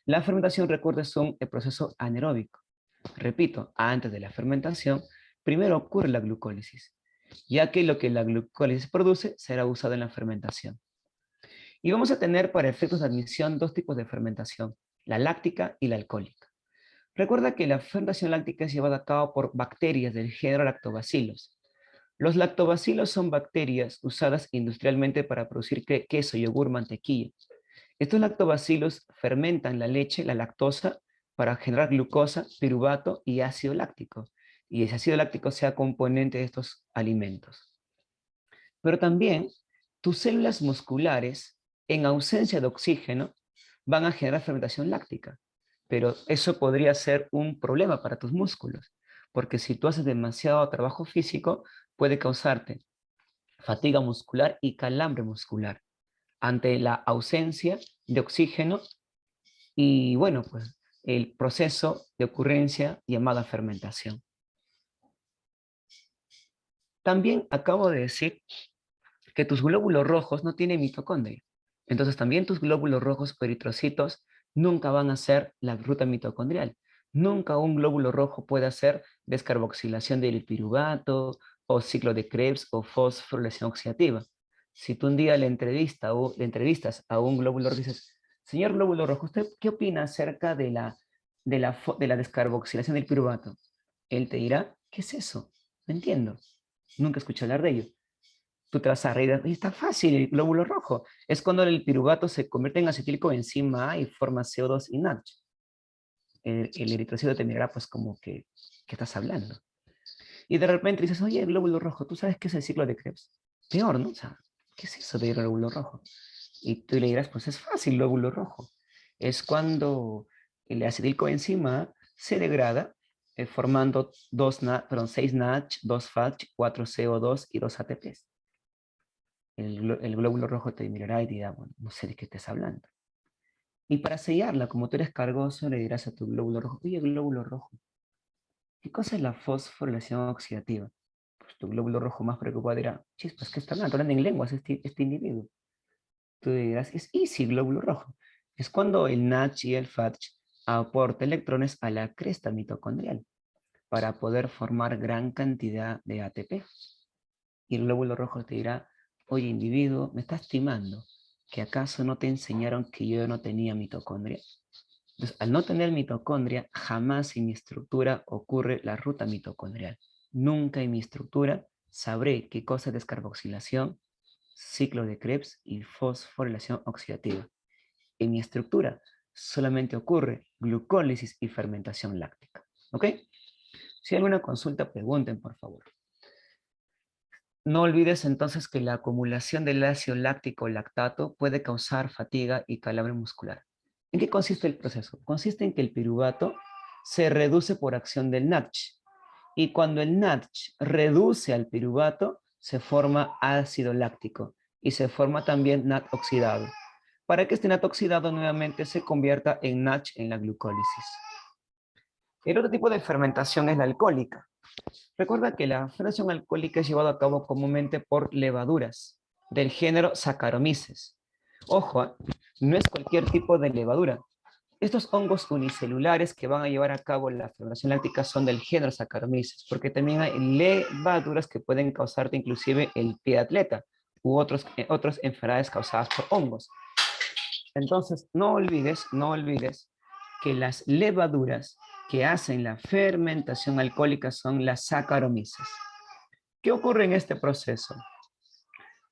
La fermentación, recuerda, es un proceso anaeróbico. Repito, antes de la fermentación, primero ocurre la glucólisis, ya que lo que la glucólisis produce será usado en la fermentación. Y vamos a tener para efectos de admisión dos tipos de fermentación, la láctica y la alcohólica. Recuerda que la fermentación láctica es llevada a cabo por bacterias del género Lactobacillus. Los lactobacilos son bacterias usadas industrialmente para producir queso, yogur, mantequilla. Estos lactobacilos fermentan la leche, la lactosa, para generar glucosa, piruvato y ácido láctico. Y ese ácido láctico sea componente de estos alimentos. Pero también tus células musculares, en ausencia de oxígeno, van a generar fermentación láctica. Pero eso podría ser un problema para tus músculos, porque si tú haces demasiado trabajo físico, puede causarte fatiga muscular y calambre muscular ante la ausencia de oxígeno y, bueno, pues el proceso de ocurrencia llamada fermentación. También acabo de decir que tus glóbulos rojos no tienen mitocondria. Entonces también tus glóbulos rojos o eritrocitos nunca van a hacer la ruta mitocondrial. Nunca un glóbulo rojo puede hacer descarboxilación del piruvato o ciclo de Krebs o fosforilación oxidativa. Si tú un día le entrevistas a un glóbulo rojo y dices, señor glóbulo rojo, ¿usted qué opina acerca de la descarboxilación del piruvato? Él te dirá, ¿qué es eso? No entiendo. Nunca escuché hablar de ello. Tú te vas a reír, y está fácil, el glóbulo rojo. Es cuando el piruvato se convierte en acetilcoenzima A y forma CO2 y NADH. El eritrocito te mirará pues como que, ¿qué estás hablando? Y de repente dices, oye, el glóbulo rojo, ¿tú sabes qué es el ciclo de Krebs? Peor, ¿no? O sea, ¿qué es eso de glóbulo rojo? Y tú le dirás, pues es fácil, glóbulo rojo. Es cuando el acetilcoenzima A se degrada formando 6 NADH, 2 FADH, 4 CO2 y 2 ATPs. El glóbulo rojo te mirará y dirá, bueno, no sé de qué estás hablando. Y para sellarla, como tú eres cargoso, le dirás a tu glóbulo rojo, oye, glóbulo rojo, ¿qué cosa es la fosforilación oxidativa? Pues tu glóbulo rojo más preocupado dirá, chispas, ¿qué está hablando? Hablando en lenguas este individuo. Tú dirás, es easy, glóbulo rojo. Es cuando el NADH y el FADH aportan electrones a la cresta mitocondrial para poder formar gran cantidad de ATP. Y el glóbulo rojo te dirá, oye individuo, me estás timando, ¿que acaso no te enseñaron que yo no tenía mitocondria? Entonces, al no tener mitocondria, jamás en mi estructura ocurre la ruta mitocondrial. Nunca en mi estructura sabré qué cosa es descarboxilación, ciclo de Krebs y fosforilación oxidativa. En mi estructura solamente ocurre glucólisis y fermentación láctica. ¿Ok? Si hay alguna consulta, pregunten, por favor. No olvides entonces que la acumulación del ácido láctico o lactato puede causar fatiga y calambre muscular. ¿En qué consiste el proceso? Consiste en que el piruvato se reduce por acción del NADH. Y cuando el NADH reduce al piruvato, se forma ácido láctico y se forma también NAD oxidado. Para que este NAD oxidado nuevamente se convierta en NADH en la glucólisis. El otro tipo de fermentación es la alcohólica. Recuerda que la fermentación alcohólica es llevada a cabo comúnmente por levaduras del género Saccharomyces. Ojo, no es cualquier tipo de levadura. Estos hongos unicelulares que van a llevar a cabo la fermentación láctica son del género Saccharomyces, porque también hay levaduras que pueden causarte inclusive el pie de atleta u otras enfermedades causadas por hongos. Entonces, no olvides que las levaduras que hacen la fermentación alcohólica son las Saccharomyces. ¿Qué ocurre en este proceso?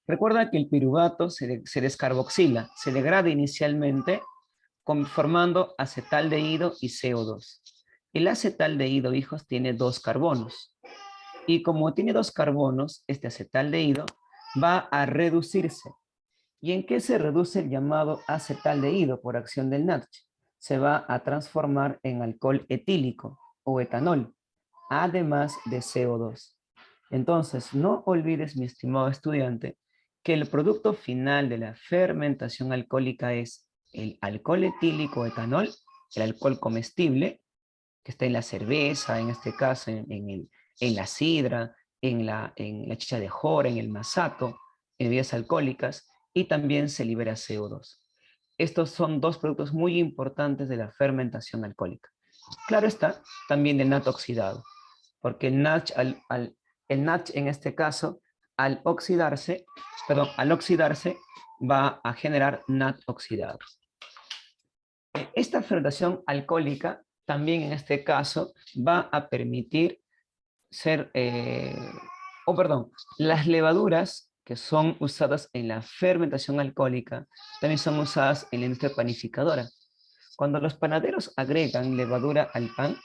Recuerda que el piruvato se descarboxila, se degrada inicialmente formando acetaldehído y CO2. El acetaldehído, hijos, tiene 2 carbonos. Y como tiene 2 carbonos, este acetaldehído va a reducirse. ¿Y en qué se reduce el llamado acetaldehído por acción del NADH? Se va a transformar en alcohol etílico o etanol, además de CO2. Entonces, no olvides, mi estimado estudiante, que el producto final de la fermentación alcohólica es el alcohol etílico etanol, el alcohol comestible, que está en la cerveza, en este caso, en la sidra, en la chicha de jora, en el masato, en bebidas alcohólicas, y también se libera CO2. Estos son dos productos muy importantes de la fermentación alcohólica. Claro está, también el NAT oxidado, porque el NAT en este caso, al oxidarse, va a generar NAT oxidado. Esta fermentación alcohólica también en este caso va a permitir las levaduras que son usadas en la fermentación alcohólica también son usadas en la industria panificadora. Cuando los panaderos agregan levadura al pan,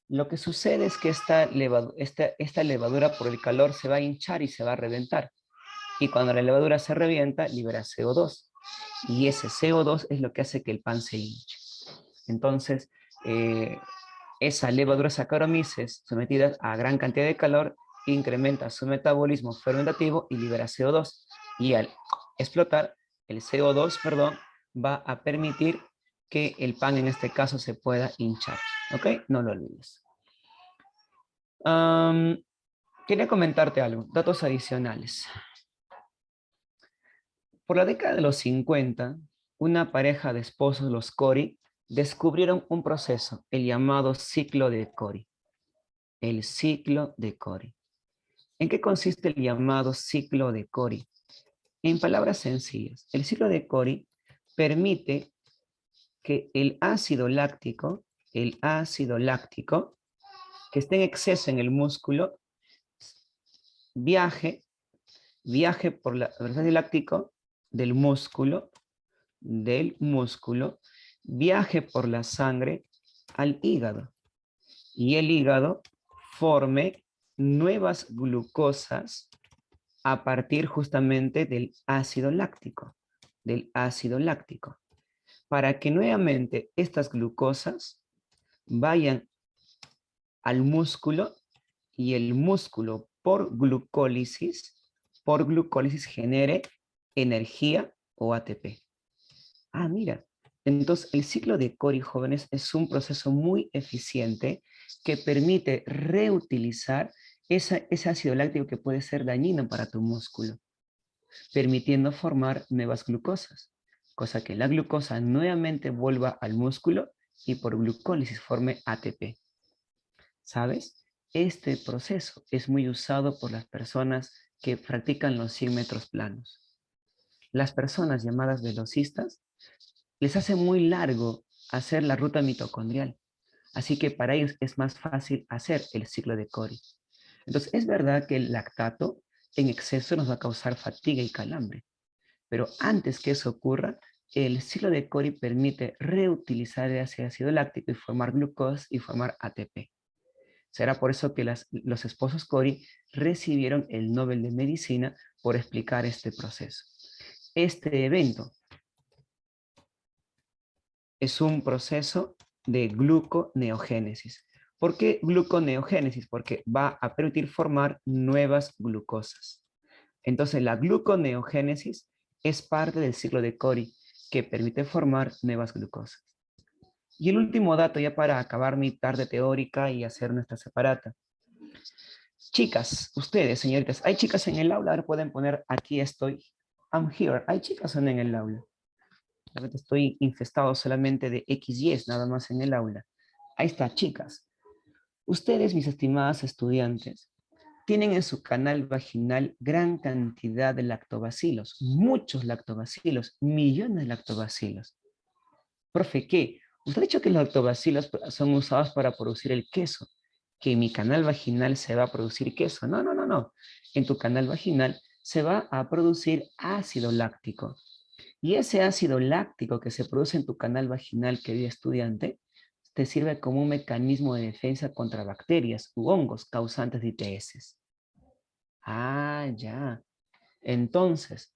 lo que sucede es que esta levadura por el calor se va a hinchar y se va a reventar. Y cuando la levadura se revienta, libera CO2. Y ese CO2 es lo que hace que el pan se hinche. Entonces, esa levadura Saccharomyces sometida a gran cantidad de calor incrementa su metabolismo fermentativo y libera CO2. Y al explotar, el CO2, va a permitir que el pan en este caso se pueda hinchar. ¿Ok? No lo olvides. Quería comentarte algo, datos adicionales. Por la década de los 50, una pareja de esposos, los Cori, descubrieron un proceso, el llamado ciclo de Cori. El ciclo de Cori. ¿En qué consiste el llamado ciclo de Cori? En palabras sencillas, el ciclo de Cori permite que el ácido láctico, que esté en exceso en el músculo, viaje por el ácido láctico del músculo, viaje por la sangre al hígado. Y el hígado forme nuevas glucosas a partir justamente del ácido láctico, para que nuevamente estas glucosas vayan al músculo y el músculo por glucólisis genere energía o ATP. Ah, mira, entonces el ciclo de Cori, jóvenes, es un proceso muy eficiente que permite reutilizar ese ácido láctico que puede ser dañino para tu músculo, permitiendo formar nuevas glucosas, cosa que la glucosa nuevamente vuelva al músculo y por glucólisis forme ATP. ¿Sabes? Este proceso es muy usado por las personas que practican los 100 metros planos. Las personas llamadas velocistas les hace muy largo hacer la ruta mitocondrial. Así que para ellos es más fácil hacer el ciclo de Cori. Entonces, es verdad que el lactato en exceso nos va a causar fatiga y calambre. Pero antes que eso ocurra, el ciclo de Cori permite reutilizar ese ácido láctico y formar glucosa y formar ATP. Será por eso que los esposos Cori recibieron el Nobel de Medicina por explicar este proceso. Este evento es un proceso de gluconeogénesis. ¿Por qué gluconeogénesis? Porque va a permitir formar nuevas glucosas. Entonces, la gluconeogénesis es parte del ciclo de Cori que permite formar nuevas glucosas. Y el último dato, ya para acabar mi tarde teórica y hacer nuestra separata. Chicas, ustedes, señoritas, ¿hay chicas en el aula? Ahora pueden poner aquí estoy. I'm here. ¿Hay chicas o no en el aula? Estoy infestado solamente de XYs, nada más en el aula. Ahí está, chicas. Ustedes, mis estimadas estudiantes, tienen en su canal vaginal gran cantidad de lactobacilos, muchos lactobacilos, millones de lactobacilos. Profe, ¿qué? Usted ha dicho que los lactobacilos son usados para producir el queso, que en mi canal vaginal se va a producir queso. No, no, no, no. En tu canal vaginal se va a producir ácido láctico. Y ese ácido láctico que se produce en tu canal vaginal, querido estudiante, te sirve como un mecanismo de defensa contra bacterias u hongos causantes de ITS. Ah, ya. Entonces,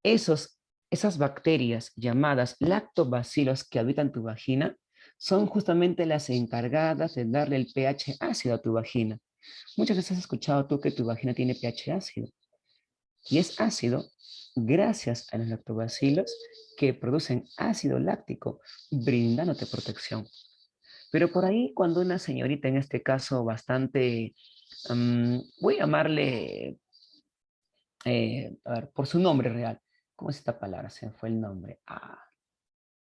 esas bacterias llamadas lactobacilos que habitan tu vagina son justamente las encargadas de darle el pH ácido a tu vagina. Muchas veces has escuchado tú que tu vagina tiene pH ácido. Y es ácido gracias a los lactobacilos que producen ácido láctico, brindándote protección. Pero por ahí, cuando una señorita, en este caso bastante, voy a llamarle, a ver, por su nombre real, ¿cómo es esta palabra? Se me fue el nombre.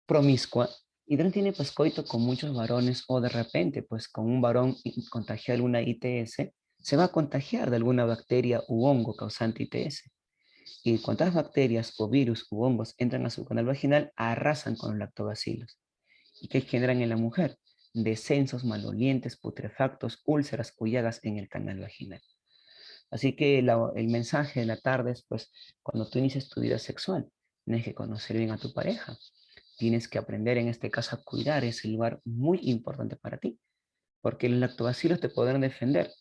Promiscua, y no tiene pues coito con muchos varones, o de repente pues con un varón contagiado de alguna ITS, se va a contagiar de alguna bacteria u hongo causante ITS. Y cuantas bacterias o virus u hongos entran a su canal vaginal, arrasan con los lactobacilos. ¿Y qué generan en la mujer? Descensos malolientes, putrefactos, úlceras o llagas en el canal vaginal. Así que el mensaje de la tarde es, pues, cuando tú inicies tu vida sexual, tienes que conocer bien a tu pareja. Tienes que aprender, en este caso, a cuidar ese lugar muy importante para ti. Porque los lactobacilos te podrán defender,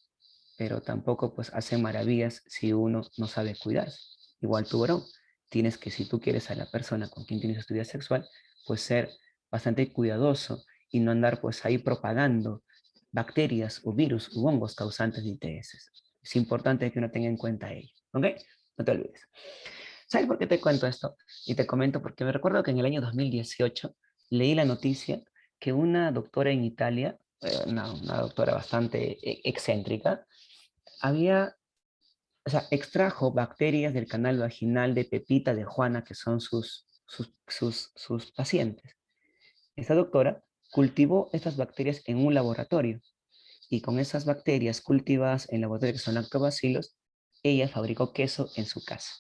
pero tampoco, pues, hacen maravillas si uno no sabe cuidarse. Igual tu varón. Tienes que, si tú quieres a la persona con quien tienes tu vida sexual, pues ser bastante cuidadoso y no andar, pues, ahí propagando bacterias o virus u hongos causantes de ITS. Es importante que uno tenga en cuenta ello, ¿ok? No te olvides. ¿Sabes por qué te cuento esto? Y te comento porque me recuerdo que en el año 2018 leí la noticia que una doctora en Italia, una doctora bastante excéntrica, había, o sea, extrajo bacterias del canal vaginal de Pepita, de Juana, que son sus pacientes. Esta doctora cultivó estas bacterias en un laboratorio y con esas bacterias cultivadas en laboratorio, que son lactobacilos, ella fabricó queso en su casa.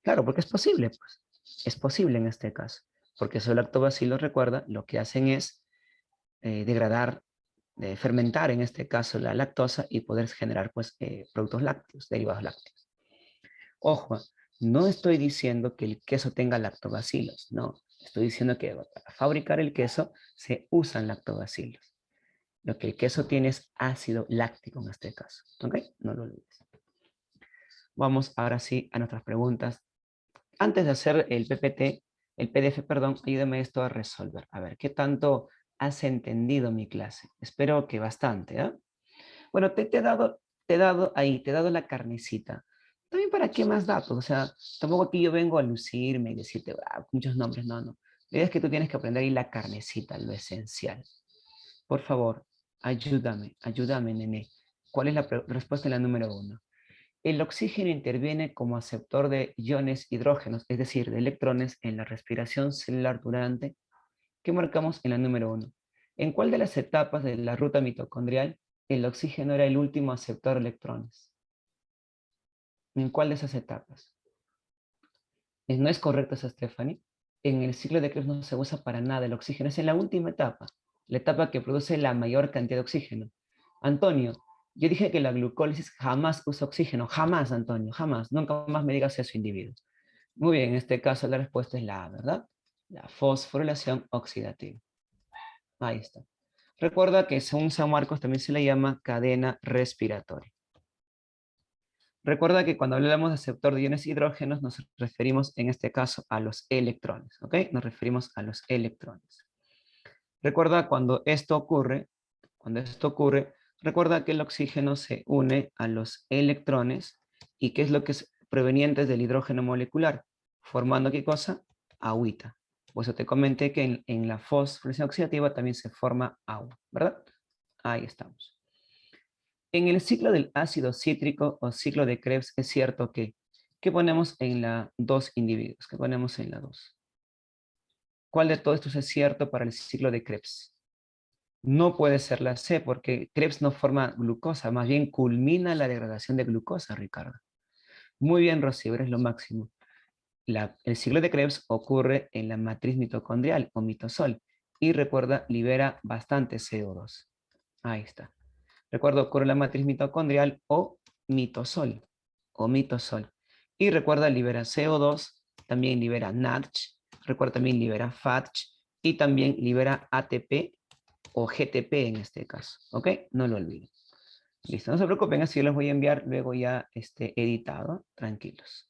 Claro, porque es posible, pues. Es posible en este caso. Porque esos lactobacilos, recuerda, lo que hacen es degradar, fermentar en este caso la lactosa y poder generar pues productos lácteos, derivados lácteos. Ojo, no estoy diciendo que el queso tenga lactobacilos, no. Estoy diciendo que para fabricar el queso se usan lactobacilos. Lo que el queso tiene es ácido láctico en este caso. ¿Ok? No lo olvides. Vamos ahora sí a nuestras preguntas. Antes de hacer el PPT, el PDF, perdón, ayúdame esto a resolver. A ver, ¿qué tanto has entendido mi clase? Espero que bastante, ¿eh? Bueno, te he dado la carnecita. También para qué más datos, o sea, tampoco aquí yo vengo a lucirme y decirte muchos nombres, no, no. La idea es que tú tienes que aprender ahí la carnecita, lo esencial. Por favor, ayúdame, nene. ¿Cuál es la respuesta en la número 1? El oxígeno interviene como aceptor de iones hidrógenos, es decir, de electrones en la respiración celular durante, que marcamos en la número 1. ¿En cuál de las etapas de la ruta mitocondrial el oxígeno era el último aceptor de electrones? ¿En cuál de esas etapas? ¿No es correcto eso, Stephanie? En el ciclo de Krebs no se usa para nada el oxígeno, es en la última etapa, la etapa que produce la mayor cantidad de oxígeno. Antonio, yo dije que la glucólisis jamás usa oxígeno, jamás, Antonio, jamás, nunca más me digas eso, individuo. Muy bien, en este caso la respuesta es la A, ¿verdad? La fosforilación oxidativa. Ahí está. Recuerda que según San Marcos también se le llama cadena respiratoria. Recuerda que cuando hablamos de aceptor de iones hidrógenos nos referimos en este caso a los electrones, ¿ok? Nos referimos a los electrones. Recuerda cuando esto ocurre, recuerda que el oxígeno se une a los electrones y ¿qué es lo que es proveniente del hidrógeno molecular? Formando ¿qué cosa? Agüita. Por eso te comenté que en la fosforilación oxidativa también se forma agua, ¿verdad? Ahí estamos. En el ciclo del ácido cítrico o ciclo de Krebs es cierto que, ¿qué ponemos en la 2 individuos? ¿Qué ponemos en la 2? ¿Cuál de todos estos es cierto para el ciclo de Krebs? No puede ser la C porque Krebs no forma glucosa, más bien culmina la degradación de glucosa, Ricardo. Muy bien, Rocío, eres lo máximo. El ciclo de Krebs ocurre en la matriz mitocondrial o mitosol y recuerda, libera bastante CO2. Ahí está. Recuerda, ocurre en la matriz mitocondrial o mitosol. Y recuerda, libera CO2, también libera NADH, recuerda, también libera FADH y también libera ATP o GTP en este caso. ¿Ok? No lo olviden. Listo, no se preocupen, así yo los voy a enviar luego ya editado. Tranquilos.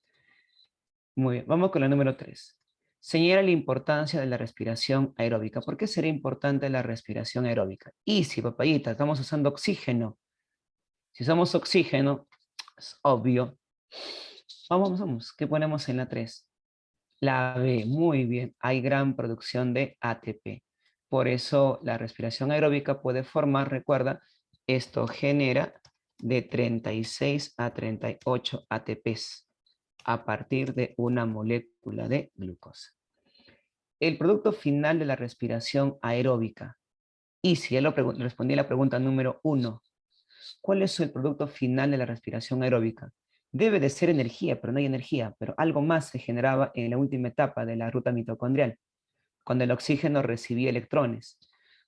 Muy bien, vamos con la número 3. Señala la importancia de la respiración aeróbica. ¿Por qué sería importante la respiración aeróbica? Y si, papayita, estamos usando oxígeno. Si usamos oxígeno, es obvio Vamos. ¿Qué ponemos en la 3? La B, muy bien. Hay gran producción de ATP. Por eso la respiración aeróbica puede formar, recuerda, esto genera de 36 a 38 ATPs a partir de una molécula de glucosa. El producto final de la respiración aeróbica. Y si ya respondí a la pregunta número 1, ¿cuál es el producto final de la respiración aeróbica? Debe de ser energía, pero no hay energía, pero algo más se generaba en la última etapa de la ruta mitocondrial, cuando el oxígeno recibía electrones.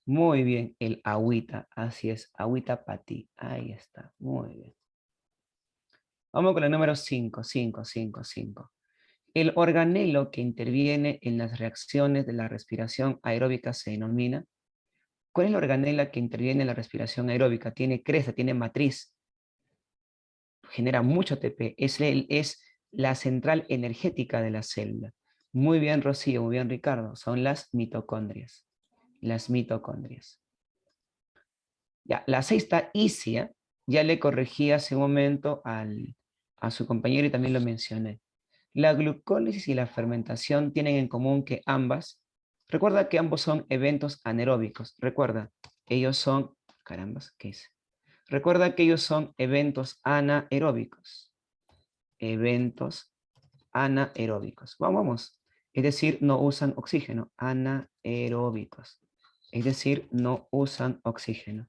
Muy bien, el agüita, así es, agüita para ti. Ahí está, muy bien. Vamos con el número 5. El organelo que interviene en las reacciones de la respiración aeróbica se denomina. ¿Cuál es la organela que interviene en la respiración aeróbica? Tiene cresta, tiene matriz, genera mucho ATP, es la central energética de la célula. Muy bien, Rocío, muy bien, Ricardo, son las mitocondrias. Las mitocondrias. Ya, la 6 está Isia, ya le corregí hace un momento a su compañero y también lo mencioné. La glucólisis y la fermentación tienen en común que recuerda que ambos son eventos anaeróbicos, recuerda, ellos son, carambas, ¿qué hice? Recuerda que ellos son eventos anaeróbicos, eventos anaeróbicos. Vamos, es decir, no usan oxígeno, anaeróbicos, es decir, no usan oxígeno.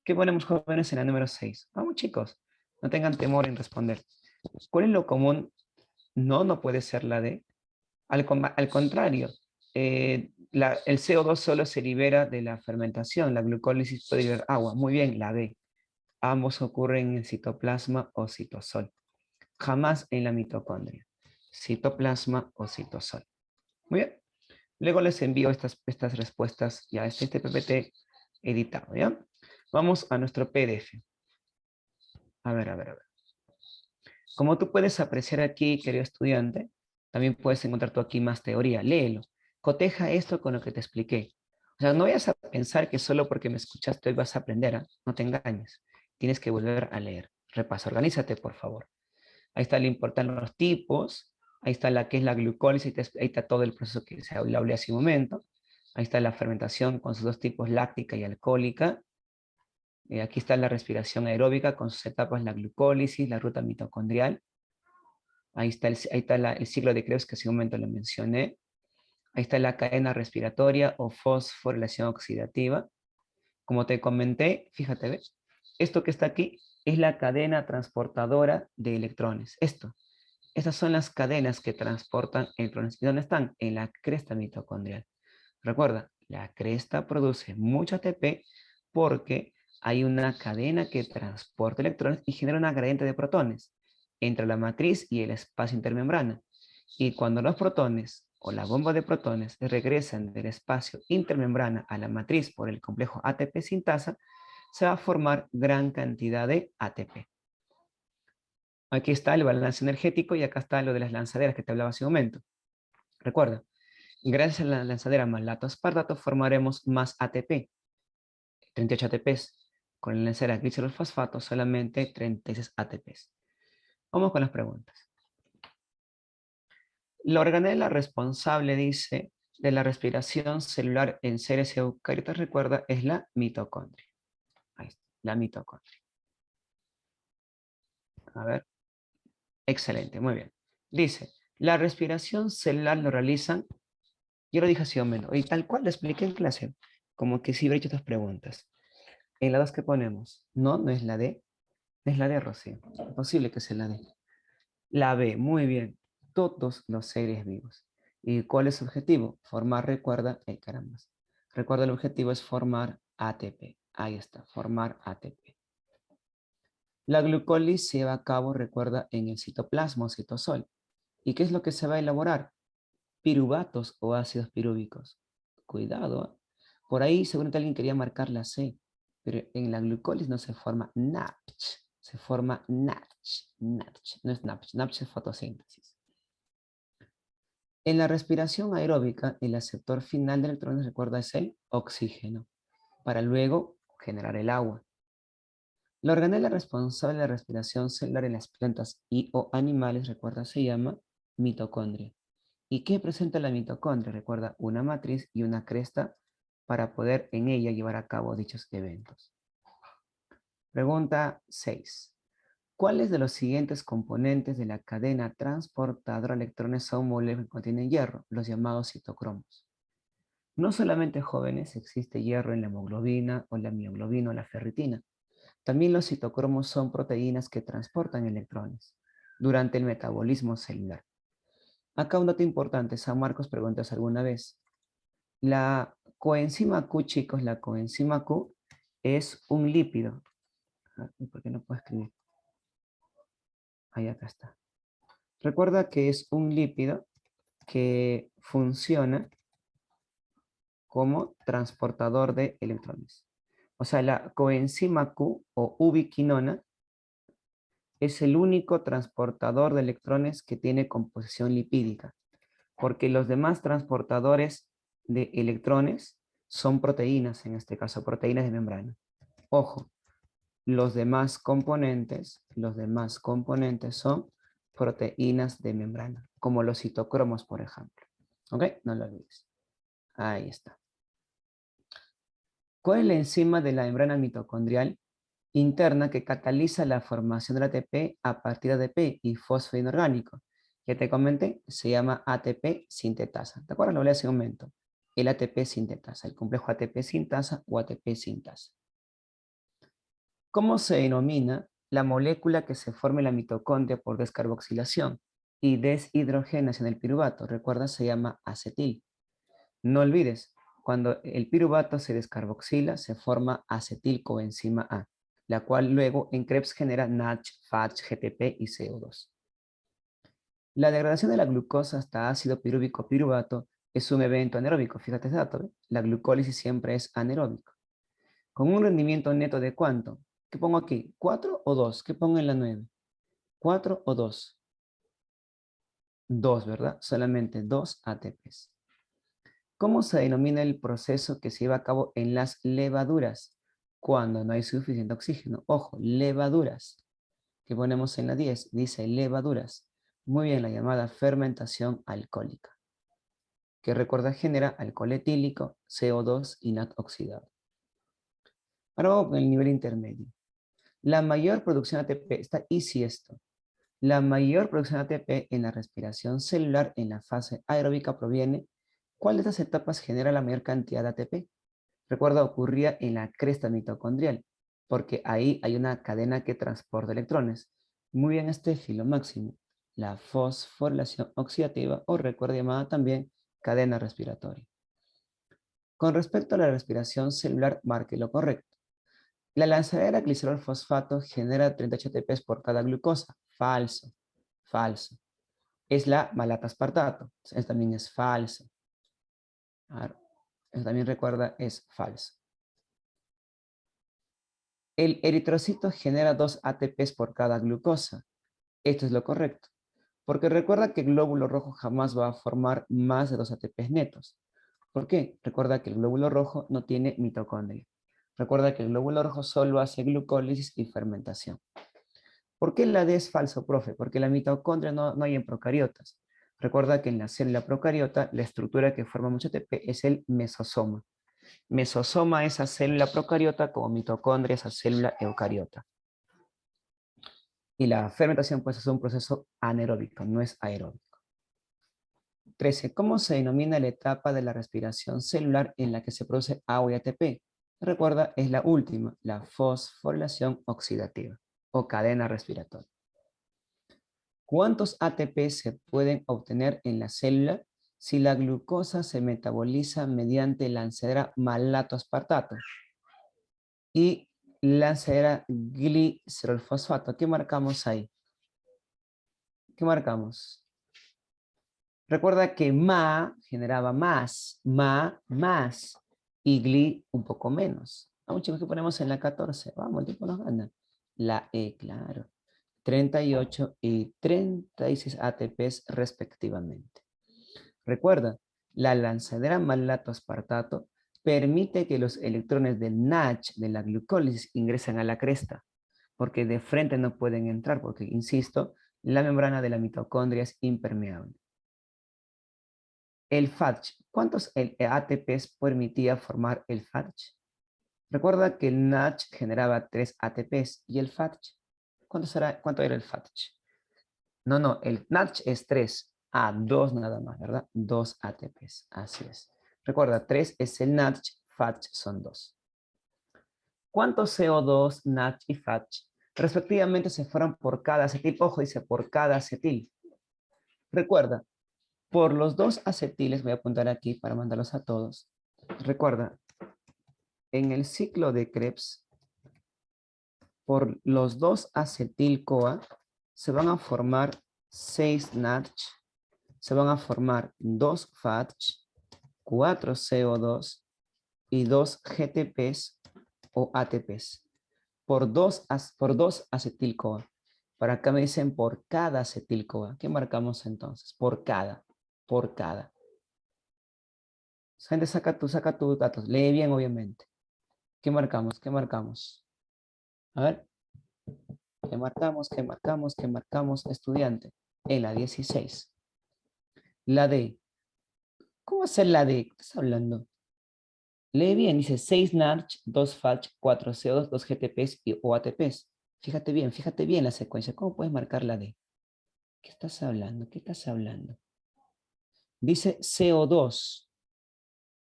¿Qué ponemos, jóvenes, en la número 6? Vamos, chicos, no tengan temor en responder. ¿Cuál es lo común? No puede ser la D. Al contrario, el CO2 solo se libera de la fermentación, la glucólisis puede liberar agua. Muy bien, la B. Ambos ocurren en el citoplasma o citosol, jamás en la mitocondria. Citoplasma o citosol. Muy bien. Luego les envío estas respuestas ya este PPT editado, ¿ya? Vamos a nuestro PDF. A ver. Como tú puedes apreciar aquí, querido estudiante, también puedes encontrar tú aquí más teoría. Léelo. Coteja esto con lo que te expliqué. O sea, no vayas a pensar que solo porque me escuchaste hoy vas a aprender, ¿eh? No te engañes. Tienes que volver a leer. Repasa, organízate, por favor. Ahí está lo importante los tipos. Ahí está la que es la glucólisis. Ahí está todo el proceso que se hablé hace un momento. Ahí está la fermentación con sus dos tipos, láctica y alcohólica. Aquí está la respiración aeróbica con sus etapas, la glucólisis, la ruta mitocondrial. Ahí está el ciclo de Krebs que hace un momento lo mencioné. Ahí está la cadena respiratoria o fosforilación oxidativa. Como te comenté, fíjate, ¿ves? Esto que está aquí es la cadena transportadora de electrones. Estas son las cadenas que transportan electrones. ¿Y dónde están? En la cresta mitocondrial. Recuerda, la cresta produce mucho ATP porque hay una cadena que transporta electrones y genera una gradiente de protones entre la matriz y el espacio intermembrana. Y cuando los protones o la bomba de protones regresan del espacio intermembrana a la matriz por el complejo ATP sintasa, se va a formar gran cantidad de ATP. Aquí está el balance energético y acá está lo de las lanzaderas que te hablaba hace un momento. Recuerda, gracias a la lanzadera malato aspartato formaremos más ATP, 38 ATPs. Con la lanzadera glicerol-fosfato solamente 36 ATPs. Vamos con las preguntas. La organela responsable, dice, de la respiración celular en seres eucariotas, recuerda, es la mitocondria. Ahí está, la mitocondria. A ver. Excelente, muy bien. Dice, la respiración celular lo realizan, yo lo dije hace un momento, y tal cual lo expliqué en clase, como que si hubiera hecho estas preguntas. ¿En la 2 qué ponemos? No es la D, no es la D, Rocío. Imposible que sea la D. La B, muy bien. Todos los seres vivos. ¿Y cuál es su objetivo? Formar, recuerda, carambas. Recuerda, el objetivo es formar ATP. Ahí está, formar ATP. La glucólisis se lleva a cabo, recuerda, en el citoplasma o citosol. ¿Y qué es lo que se va a elaborar? Piruvatos o ácidos pirúvicos. Cuidado, ¿eh? Por ahí seguramente alguien quería marcar la C, pero en la glucólisis no se forma NAPCH, se forma NADH. NADH, no es NAPCH, NAPCH es fotosíntesis. En la respiración aeróbica, el aceptor final de electrones, recuerda, es el oxígeno, para luego generar el agua. La organela responsable de la respiración celular en las plantas y o animales, recuerda, se llama mitocondria. ¿Y qué presenta la mitocondria? Recuerda, una matriz y una cresta para poder en ella llevar a cabo dichos eventos. Pregunta 6. ¿Cuáles de los siguientes componentes de la cadena transportadora de electrones son moléculas que contienen hierro, los llamados citocromos? No solamente jóvenes, existe hierro en la hemoglobina o la mioglobina o la ferritina. También los citocromos son proteínas que transportan electrones durante el metabolismo celular. Acá un dato importante, San Marcos preguntas alguna vez. La coenzima Q, chicos, la coenzima Q es un lípido. ¿Por qué no puedo escribir? Ahí acá está. Recuerda que es un lípido que funciona como transportador de electrones. O sea, la coenzima Q o ubiquinona es el único transportador de electrones que tiene composición lipídica, porque los demás transportadores de electrones son proteínas, en este caso, proteínas de membrana. Ojo, los demás componentes son proteínas de membrana, como los citocromos, por ejemplo. ¿Ok? No lo olvides. Ahí está. ¿Cuál es la enzima de la membrana mitocondrial interna que cataliza la formación del ATP a partir de ADP y fósforo inorgánico? Ya te comenté, se llama ATP sintetasa. ¿Te acuerdas? Lo hablé hace un momento. El ATP sintetasa, el complejo ATP sintasa o ATP sintasa. ¿Cómo se denomina la molécula que se forma en la mitocondria por descarboxilación y deshidrogenación del piruvato? Recuerda, se llama acetil. No olvides, cuando el piruvato se descarboxila, se forma acetilcoenzima A, la cual luego en Krebs genera NADH, FADH, GTP y CO2. La degradación de la glucosa hasta ácido pirúvico piruvato es un evento anaeróbico. Fíjate ese dato, ¿eh? La glucólisis siempre es anaeróbico. Con un rendimiento neto de ¿cuánto? ¿Qué pongo aquí? ¿4 o 2? ¿Qué pongo en la 9? ¿4 o 2? 2, ¿verdad? Solamente 2 ATPs. ¿Cómo se denomina el proceso que se lleva a cabo en las levaduras cuando no hay suficiente oxígeno? Ojo, levaduras. Que ponemos en la 10, dice levaduras. Muy bien, la llamada fermentación alcohólica, que recuerda genera alcohol etílico, CO2 y NAT oxidado. Ahora vamos con el nivel intermedio. La mayor producción de ATP, está easy esto. La mayor producción de ATP en la respiración celular en la fase aeróbica proviene. ¿Cuál de estas etapas genera la mayor cantidad de ATP? Recuerda, ocurría en la cresta mitocondrial, porque ahí hay una cadena que transporta electrones. Muy bien, este filo máximo, la fosforilación oxidativa, o recuerda llamada también cadena respiratoria. Con respecto a la respiración celular, marque lo correcto. La lanzadera glicerol fosfato genera 38 ATPs por cada glucosa. Falso, falso. Es la malata aspartato. Eso también es falso. Claro. Eso también recuerda, es falso. El eritrocito genera 2 ATPs por cada glucosa. Esto es lo correcto. Porque recuerda que el glóbulo rojo jamás va a formar más de 2 ATPs netos. ¿Por qué? Recuerda que el glóbulo rojo no tiene mitocondria. Recuerda que el glóbulo rojo solo hace glucólisis y fermentación. ¿Por qué la D es falso, profe? Porque la mitocondria no hay en procariotas. Recuerda que en la célula procariota la estructura que forma mucho ATP es el mesosoma. Mesosoma esa célula procariota como mitocondria esa célula eucariota. Y la fermentación pues es un proceso anaeróbico, no es aeróbico. 13. ¿Cómo se denomina la etapa de la respiración celular en la que se produce agua y ATP? Recuerda, es la última, la fosforilación oxidativa o cadena respiratoria. ¿Cuántos ATP se pueden obtener en la célula si la glucosa se metaboliza mediante lanzadera malato-aspartato y lanzadera glicerol-fosfato? ¿Qué marcamos ahí? ¿Qué marcamos? Recuerda que ma generaba más, más, y gli un poco menos. Vamos chicos, ¿qué ponemos en la 14? Vamos, el tiempo nos gana. La E, claro. 38 y 36 ATPs respectivamente. Recuerda, la lanzadera malato-aspartato permite que los electrones del NADH de la glucólisis ingresen a la cresta. porque de frente no pueden entrar, porque, insisto, la membrana de la mitocondria es impermeable. El FATH, ¿cuántos ATPs permitía formar el FATH? Recuerda que el NADH generaba 3 ATPs y el FATH, ¿cuánto era el FATH? No, el NADH es 3. 2 nada más, ¿verdad? 2 ATPs, así es. Recuerda, 3 es el NADH, FATH son 2. ¿Cuántos CO2, NADH y FATH respectivamente se fueron por cada acetil? Ojo, dice por cada acetil. Recuerda, por los 2 acetiles, voy a apuntar aquí para mandarlos a todos. Recuerda, en el ciclo de Krebs, por los 2 acetil-CoA, se van a formar 6 NADH, se van a formar 2 FATH, 4 CO2 y 2 GTPs o ATPs. Por dos acetil-CoA. Para acá me dicen por cada acetil-CoA. ¿Qué marcamos entonces? Por cada. Gente, saca tus datos. Lee bien, obviamente. ¿Qué marcamos? A ver. ¿Qué marcamos, estudiante? En la 16. La D. ¿Cómo hacer la D? ¿Qué estás hablando? Lee bien, dice 6 NADH, 2 FATH, 4 CO2, 2 GTPs o ATPs. Fíjate bien la secuencia. ¿Cómo puedes marcar la D? ¿Qué estás hablando? Dice CO2.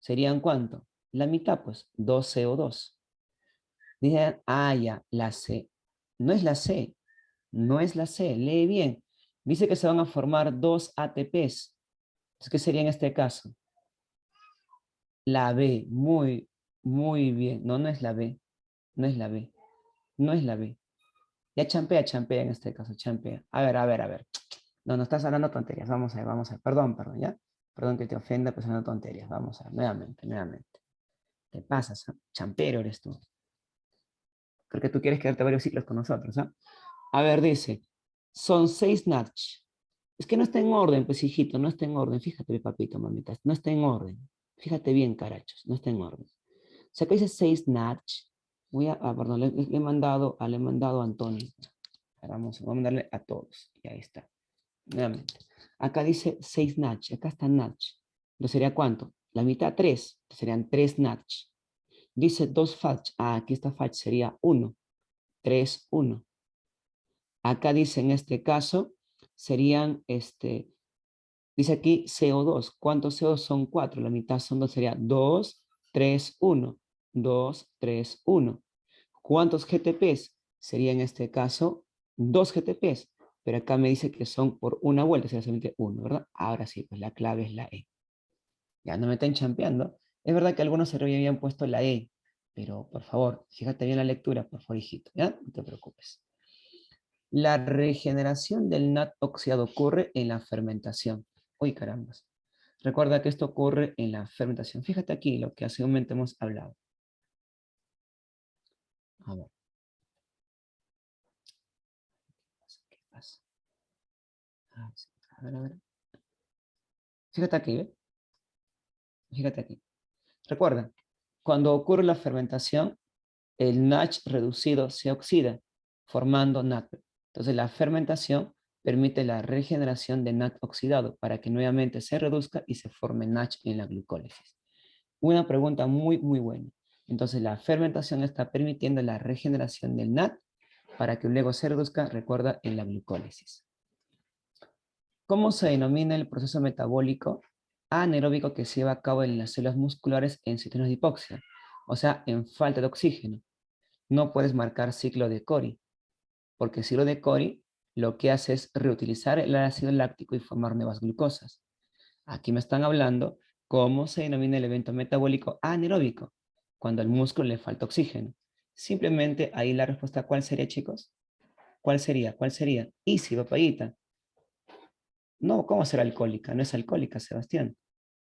¿Serían cuánto? La mitad, pues, 2 CO2. Dice, ya, la C. No es la C. Lee bien. Dice que se van a formar 2 ATPs. Entonces, ¿qué sería en este caso? La B. Muy bien. No es la B. No es la B. Ya champea en este caso, champea. A ver. No estás hablando tonterías. Vamos a ver. Perdón, ¿ya? Perdón que te ofenda, pero son tonterías. Vamos a ver, nuevamente. ¿Qué pasa? Champero eres tú. Creo que tú quieres quedarte varios ciclos con nosotros, ¿ah? A ver, dice, son 6 NADH. Es que no está en orden, pues, hijito, no está en orden. Fíjate, papito, mamita, no está en orden. Fíjate bien, carachos, no está en orden. O sea, que dice 6 NADH. Perdón, le he mandado a Antonio. Voy a mandarle a todos. Y ahí está. Nuevamente. Acá dice 6 NADH. Acá está NADH. ¿Lo sería cuánto? La mitad, 3. Serían 3 NADH. Dice 2 FATH. Aquí está FATH. Sería 1. 3, 1. Acá dice en este caso, serían, dice aquí CO2. ¿Cuántos CO2 son 4? La mitad son 2. Sería 2, 3, 1. 2, 3, 1. ¿Cuántos GTPs? Sería en este caso 2 GTPs. Pero acá me dice que son por una vuelta, sería solamente 1, ¿verdad? Ahora sí, pues la clave es la E. Ya no me están champeando. Es verdad que algunos se habían puesto la E, pero por favor, fíjate bien la lectura, por favor, hijito, ¿ya? No te preocupes. La regeneración del NAT oxidado ocurre en la fermentación. Uy, carambas. Recuerda que esto ocurre en la fermentación. Fíjate aquí lo que hace un momento hemos hablado. A ver. ¿Qué pasa? A ver. Fíjate aquí, ¿ve? Fíjate aquí. Recuerda, cuando ocurre la fermentación, el NADH reducido se oxida, formando NAT. Entonces, la fermentación permite la regeneración de NAT oxidado para que nuevamente se reduzca y se forme NADH en la glucólisis. Una pregunta muy buena. Entonces, la fermentación está permitiendo la regeneración del NAT para que luego se reduzca, recuerda, en la glucólisis. ¿Cómo se denomina el proceso metabólico anaeróbico que se lleva a cabo en las células musculares en situaciones de hipoxia? O sea, en falta de oxígeno. No puedes marcar ciclo de Cori, porque el ciclo de Cori lo que hace es reutilizar el ácido láctico y formar nuevas glucosas. Aquí me están hablando cómo se denomina el evento metabólico anaeróbico, cuando al músculo le falta oxígeno. Simplemente ahí la respuesta, ¿cuál sería, chicos? ¿Cuál sería? Easy, papayita. No, ¿cómo será alcohólica? No es alcohólica, Sebastián.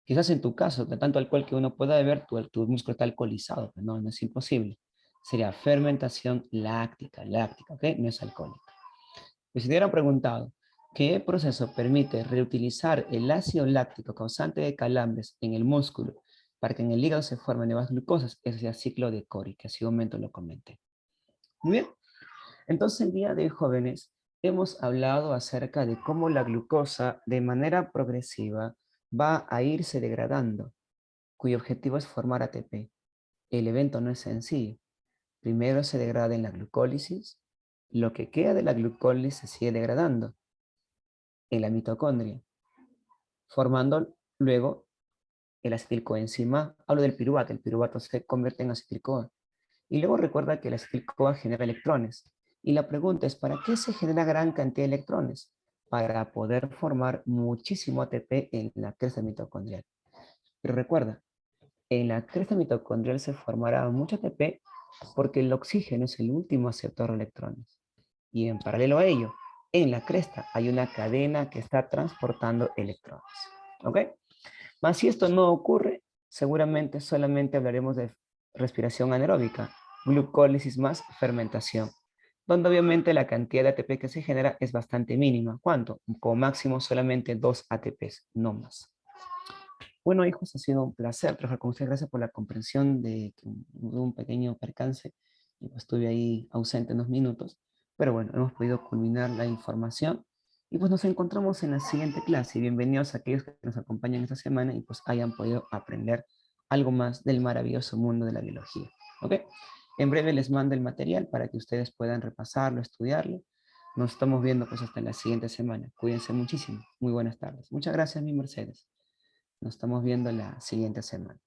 Quizás en tu caso, de tanto alcohol que uno pueda beber, tu músculo está alcoholizado, pero no es imposible. Sería fermentación láctica, ¿ok? No es alcohólica. Pues si te hubieran preguntado, ¿qué proceso permite reutilizar el ácido láctico causante de calambres en el músculo para que en el hígado se formen nuevas glucosas? Ese es el ciclo de Cori, que hace un momento lo comenté. Muy bien. Entonces, el día de hoy, jóvenes, hemos hablado acerca de cómo la glucosa de manera progresiva va a irse degradando, cuyo objetivo es formar ATP. El evento no es sencillo. Primero se degrada en la glucólisis, lo que queda de la glucólisis se sigue degradando en la mitocondria, formando luego el acetilcoenzima. Hablo del piruvato, el piruvato se convierte en acetil-CoA. Y luego recuerda que el acetil-CoA genera electrones. Y la pregunta es, ¿para qué se genera gran cantidad de electrones? Para poder formar muchísimo ATP en la cresta mitocondrial. Pero recuerda, en la cresta mitocondrial se formará mucho ATP porque el oxígeno es el último aceptor de electrones. Y en paralelo a ello, en la cresta hay una cadena que está transportando electrones. ¿Ok? Mas si esto no ocurre, seguramente solamente hablaremos de respiración anaeróbica, glucólisis más fermentación, donde obviamente la cantidad de ATP que se genera es bastante mínima. ¿Cuánto? Como máximo solamente 2 ATPs, no más. Bueno, hijos, ha sido un placer trabajar con ustedes. Gracias por la comprensión de que hubo un pequeño percance. Y pues estuve ahí ausente unos minutos. Pero bueno, hemos podido culminar la información. Y pues nos encontramos en la siguiente clase. Bienvenidos a aquellos que nos acompañan esta semana y pues hayan podido aprender algo más del maravilloso mundo de la biología. ¿Ok? En breve les mando el material para que ustedes puedan repasarlo, estudiarlo. Nos estamos viendo pues hasta la siguiente semana. Cuídense muchísimo. Muy buenas tardes. Muchas gracias, mi Mercedes. Nos estamos viendo la siguiente semana.